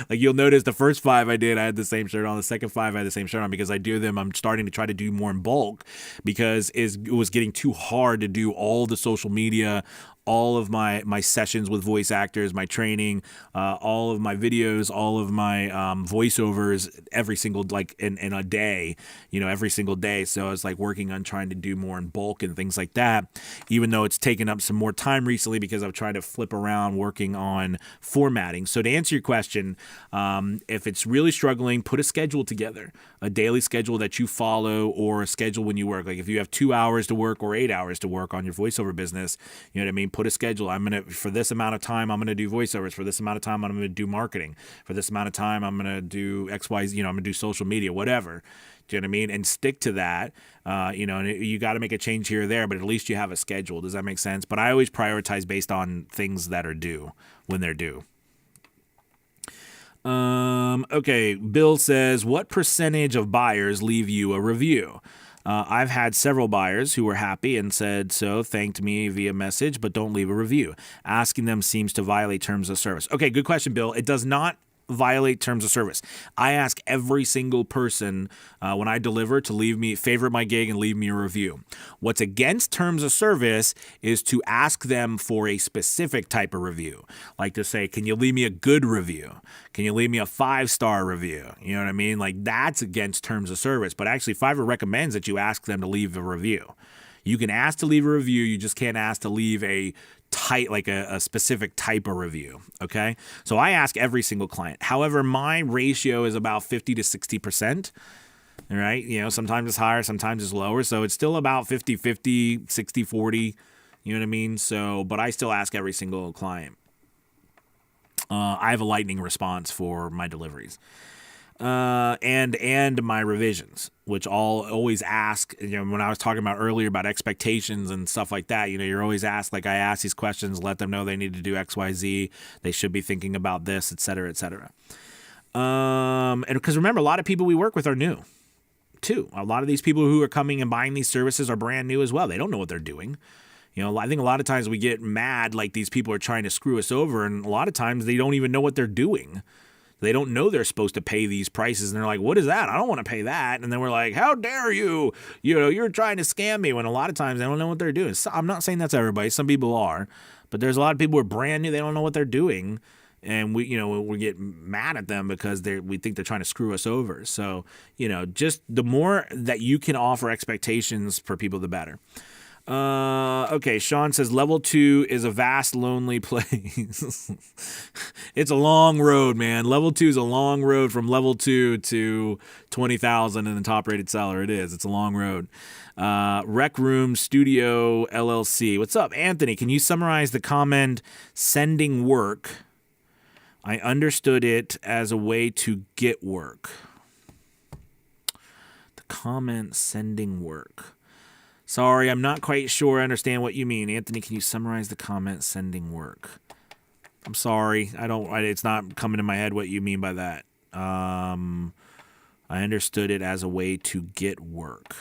You'll notice the first 5 I did, I had the same shirt on. The second 5 I had the same shirt on, because I do them. I'm starting to try to do more in bulk, because it was getting too hard to do all the social media, all of my sessions with voice actors, my training, all of my videos, all of my voiceovers every single, in a day, every single day. So I was working on trying to do more in bulk and things like that, even though it's taken up some more time recently, because I've tried to flip around working on formatting. So to answer your question, if it's really struggling, put a schedule together, a daily schedule that you follow, or a schedule when you work. If you have 2 hours to work or 8 hours to work on your voiceover business, you know what I mean? Put a schedule. For this amount of time, I'm going to do voiceovers. For this amount of time, I'm going to do marketing. For this amount of time, I'm going to do XYZ, I'm going to do social media, whatever. Do you know what I mean? And stick to that. And you got to make a change here or there, but at least you have a schedule. Does that make sense? But I always prioritize based on things that are due when they're due. Okay, Bill says, what percentage of buyers leave you a review? I've had several buyers who were happy and said so, thanked me via message, but don't leave a review. Asking them seems to violate terms of service. Okay, good question, Bill. It does not violate terms of service. I ask every single person when I deliver to leave me, favorite my gig and leave me a review. What's against terms of service is to ask them for a specific type of review. Like to say, can you leave me a good review? Can you leave me a 5-star review? You know what I mean? Like that's against terms of service. But actually Fiverr recommends that you ask them to leave a review. You can ask to leave a review. You just can't ask to leave a type, like a specific type of review. Okay. So I ask every single client. However, my ratio is about 50 to 60%. All right. You know, sometimes it's higher, sometimes it's lower. So it's still about 50-50, 60-40. You know what I mean? So, but I still ask every single client. I have a lightning response for my deliveries. And my revisions, which I'll always ask, you know, when I was talking about earlier about expectations and stuff like that, you know, you're always asked, like I ask these questions, let them know they need to do X, Y, Z. They should be thinking about this, et cetera, et cetera. And because remember, a lot of people we work with are new too. A lot of these people who are coming and buying these services are brand new as well. They don't know what they're doing. You know, I think a lot of times we get mad like these people are trying to screw us over, and a lot of times they don't even know what they're doing. They don't know they're supposed to pay these prices, and they're like, what is that? I don't want to pay that. And then we're like, how dare you? You know, you're trying to scam me, when a lot of times they don't know what they're doing. So, I'm not saying that's everybody. Some people are. But there's a lot of people who are brand new. They don't know what they're doing. And we get mad at them because we think they're trying to screw us over. So, you know, just the more that you can offer expectations for people, the better. Okay, Sean says level 2 is a vast, lonely place. It's a long road, man. Level 2 is a long road from level 2 to 20,000 and the top rated seller. It is. It's a long road. Rec Room Studio LLC. What's up, Anthony? Can you summarize the comment sending work? I understood it as a way to get work. The comment sending work. Sorry, I'm not quite sure I understand what you mean. Anthony, can you summarize the comment sending work? I'm sorry. It's not coming to my head what you mean by that. I understood it as a way to get work.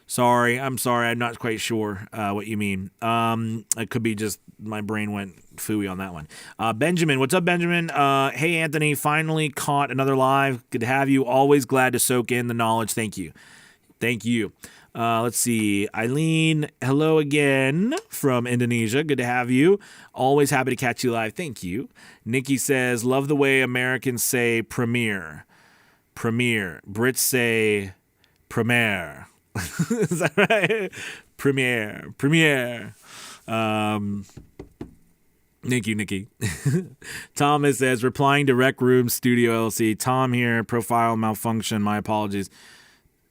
Sorry, I'm not quite sure what you mean. It could be just my brain went phooey on that one. Benjamin, what's up, Benjamin? Hey, Anthony, finally caught another live. Good to have you. Always glad to soak in the knowledge. Thank you. Thank you. Let's see. Eileen, hello again from Indonesia. Good to have you. Always happy to catch you live. Thank you. Nikki says, love the way Americans say premiere. Premiere. Brits say premiere. Is that right? Premiere. Premiere. Thank you, Nikki. Thomas says, replying to Rec Room Studio LLC. Tom here. Profile malfunction. My apologies.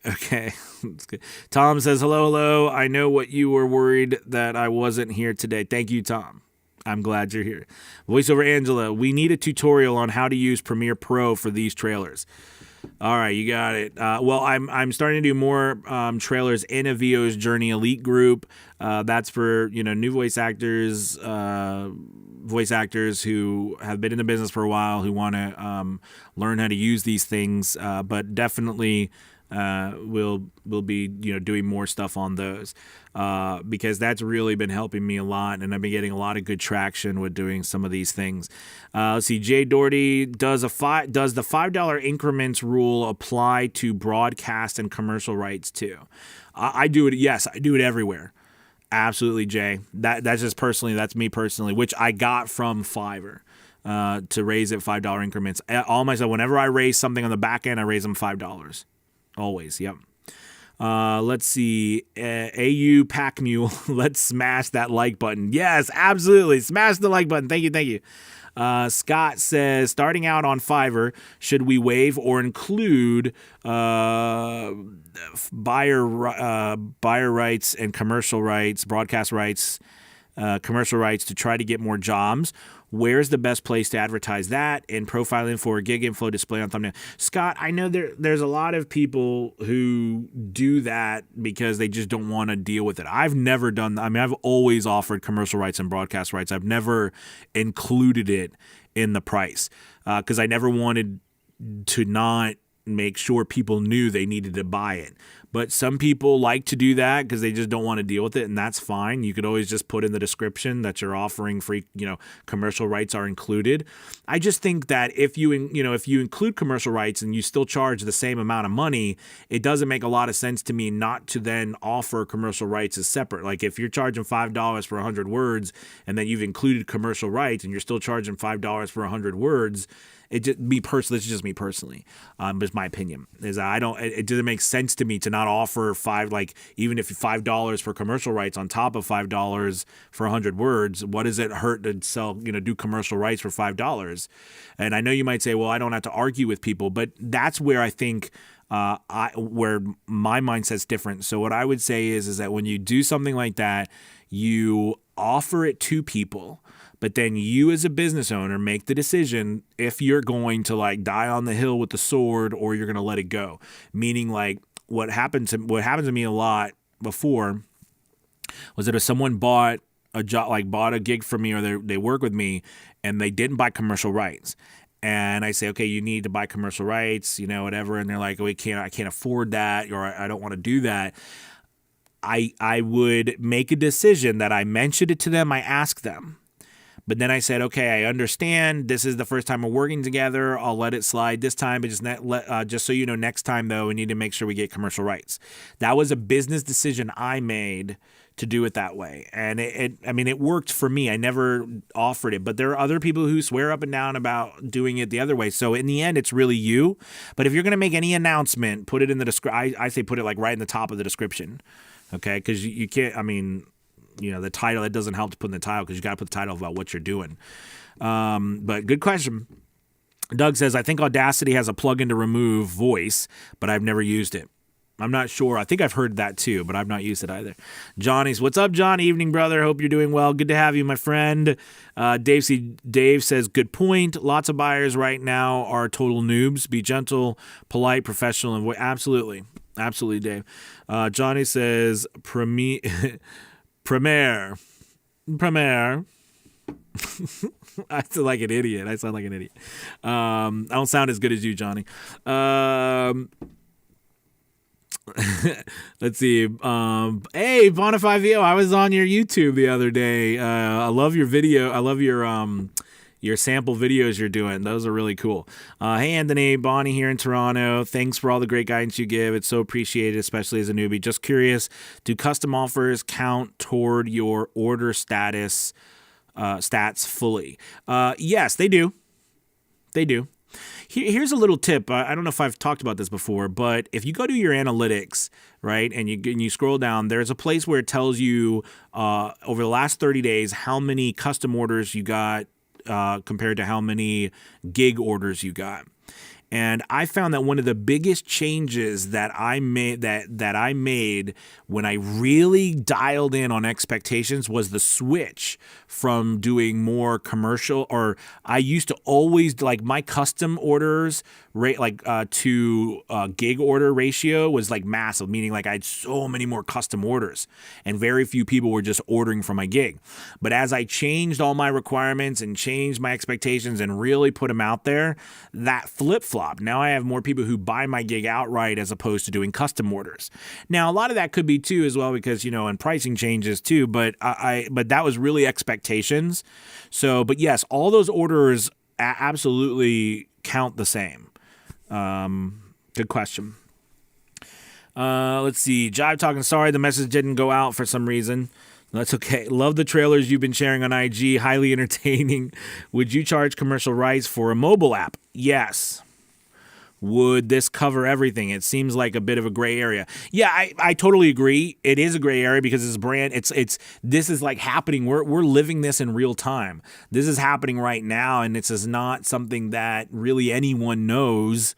Okay. That's good. Tom says, hello. I know what you were worried that I wasn't here today. Thank you, Tom. I'm glad you're here. VoiceOver Angela, we need a tutorial on how to use Premiere Pro for these trailers. All right, you got it. Well, I'm starting to do more trailers in a VO's Journey Elite group. That's for new voice actors who have been in the business for a while, who want to learn how to use these things. But definitely we'll be doing more stuff on those because that's really been helping me a lot, and I've been getting a lot of good traction with doing some of these things. Let's see, Jay Doherty, does the $5 increments rule apply to broadcast and commercial rights too? I do it. Yes, I do it everywhere. Absolutely, Jay. That's just personally. That's me personally, which I got from Fiverr. To raise it $5 increments. All myself. Whenever I raise something on the back end, I raise them $5. Always, yep. Let's see. AU Pack Mule. Let's smash that like button. Yes, absolutely. Smash the like button. Thank you. Scott says, starting out on Fiverr, should we waive or include buyer rights and commercial rights, broadcast rights, commercial rights to try to get more jobs? Where's the best place to advertise that? In profile info or gig info, display on thumbnail. Scott, I know there's a lot of people who do that because they just don't want to deal with it. I've never done that. I mean, I've always offered commercial rights and broadcast rights. I've never included it in the price because I never wanted to not make sure people knew they needed to buy it. But some people like to do that because they just don't want to deal with it, and that's fine. You could always just put in the description that you're offering free, commercial rights are included. I just think that if you include commercial rights and you still charge the same amount of money, it doesn't make a lot of sense to me not to then offer commercial rights as separate. Like if you're charging $5 for 100 words and then you've included commercial rights and you're still charging $5 for 100 words, this is just me personally. It's my opinion. It doesn't make sense to me to not offer even if $5 for commercial rights on top of $5 for 100 words. What does it hurt to sell, do commercial rights for $5? And I know you might say, well, I don't have to argue with people, but that's where I think where my mindset's different. So what I would say is that when you do something like that, you offer it to people. But then you as a business owner make the decision if you're going to die on the hill with the sword or you're going to let it go. Meaning what happened to me a lot before was that if someone bought a job, bought a gig from me or they work with me and they didn't buy commercial rights. And I say, okay, you need to buy commercial rights, whatever. And they're like, oh, I can't afford that, or I don't want to do that. I would make a decision that I mentioned it to them. I asked them. But then I said, okay, I understand. This is the first time we're working together. I'll let it slide this time. But just so you know, next time, though, we need to make sure we get commercial rights. That was a business decision I made to do it that way. And it worked for me. I never offered it. But there are other people who swear up and down about doing it the other way. So in the end, it's really you. But if you're going to make any announcement, put it in the description. I say put it right in the top of the description. Okay? Because you can't, the title, it doesn't help to put in the title because you got to put the title about what you're doing. But good question. Doug says, I think Audacity has a plugin to remove voice, but I've never used it. I'm not sure. I think I've heard that too, but I've not used it either. Johnny's, what's up, John? Evening, brother. Hope you're doing well. Good to have you, my friend. Dave says, good point. Lots of buyers right now are total noobs. Be gentle, polite, professional, and absolutely. Absolutely, Dave. Johnny says, Premier. I sound like an idiot. I don't sound as good as you, Johnny. Let's see. Hey, Bonafide VO. I was on your YouTube the other day. I love your video. I love your sample videos you're doing. Those are really cool. Hey, Anthony, Bonnie here in Toronto. Thanks for all the great guidance you give. It's so appreciated, especially as a newbie. Just curious, do custom offers count toward your order stats fully? Yes, they do. They do. Here's a little tip. I don't know if I've talked about this before, but if you go to your analytics, right, and you scroll down, there's a place where it tells you over the last 30 days how many custom orders you got compared to how many gig orders you got. And I found that one of the biggest changes that I made when I really dialed in on expectations was the switch from doing more commercial, or I used to always my custom orders rate to gig order ratio was massive, meaning I had so many more custom orders and very few people were just ordering from my gig. But as I changed all my requirements and changed my expectations and really put them out there, that flip-flop. Now I have more people who buy my gig outright as opposed to doing custom orders. Now a lot of that could be too as well because and pricing changes too, but that was really expectations. So, but yes, all those orders absolutely count the same. Good question. Let's see. Jive talking. Sorry, the message didn't go out for some reason. That's okay. Love the trailers you've been sharing on IG. Highly entertaining. Would you charge commercial rights for a mobile app? Yes. Would this cover everything? It seems like a bit of a gray area. Yeah, I totally agree. It is a gray area because it's a brand. This is like happening. We're living this in real time. This is happening right now, and this is not something that really anyone knows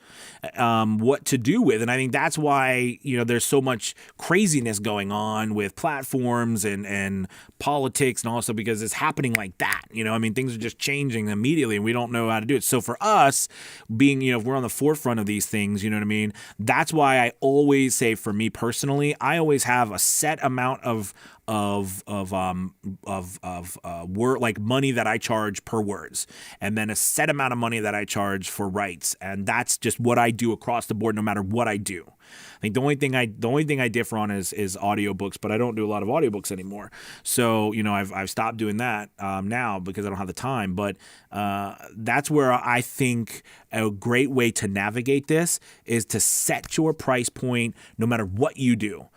what to do with. And I think that's why, there's so much craziness going on with platforms and politics, and also because it's happening like that. Things are just changing immediately, and we don't know how to do it. So for us, being, if we're on the forefront of these things, that's why I always say, for me personally, I always have a set amount of word, like money that I charge per words, and then a set amount of money that I charge for rights, and that's just what I do across the board, no matter what I do. I think the only thing I differ on is audiobooks, but I don't do a lot of audiobooks anymore. So I've stopped doing that now because I don't have the time. But that's where I think a great way to navigate this is to set your price point no matter what you do.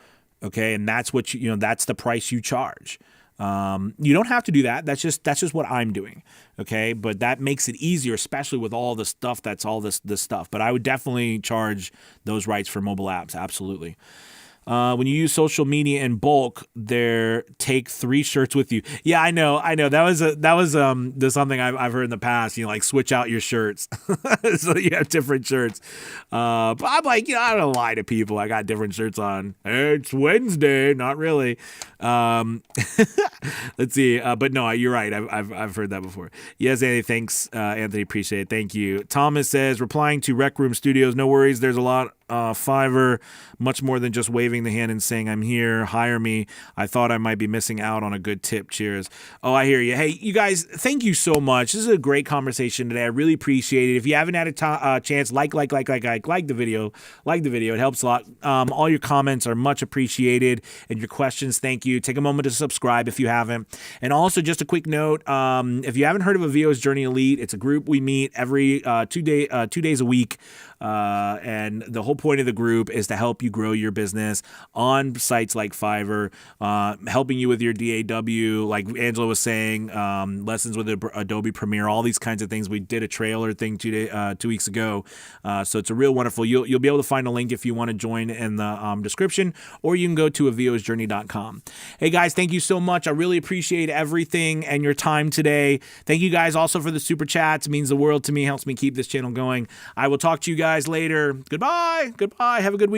Okay, and that's what that's the price you charge. You don't have to do that. That's just what I'm doing. Okay, but that makes it easier, especially with all the stuff this stuff. But I would definitely charge those rights for mobile apps. Absolutely. When you use social media in bulk, take 3 shirts with you. Yeah, I know. That was there's something I've heard in the past. Like switch out your shirts, so you have different shirts. But I'm like, I don't lie to people. I got different shirts on. It's Wednesday, not really. Let's see. But no, you're right. I've heard that before. Yes, Anthony. Thanks, Anthony. Appreciate it. Thank you. Thomas says, replying to Rec Room Studios. No worries. There's a lot. Fiverr, much more than just waving the hand and saying, I'm here, hire me. I thought I might be missing out on a good tip. Cheers. Oh, I hear you. Hey, you guys, thank you so much. This is a great conversation today. I really appreciate it. If you haven't had a chance, like the video. Like the video. It helps a lot. All your comments are much appreciated, and your questions, thank you. Take a moment to subscribe if you haven't. And also, just a quick note, if you haven't heard of Avio's Journey Elite, it's a group we meet every 2 days a week. And the whole point of the group is to help you grow your business on sites like Fiverr, helping you with your DAW, like Angela was saying, lessons with Adobe Premiere, all these kinds of things. We did a trailer thing 2 weeks ago. So it's a real wonderful, you'll be able to find a link if you want to join in the description, or you can go to aviosjourney.com. Hey guys, thank you so much. I really appreciate everything and your time today. Thank you guys also for the super chats. It means the world to me, helps me keep this channel going. I will talk to you guys later. Goodbye. Have a good week.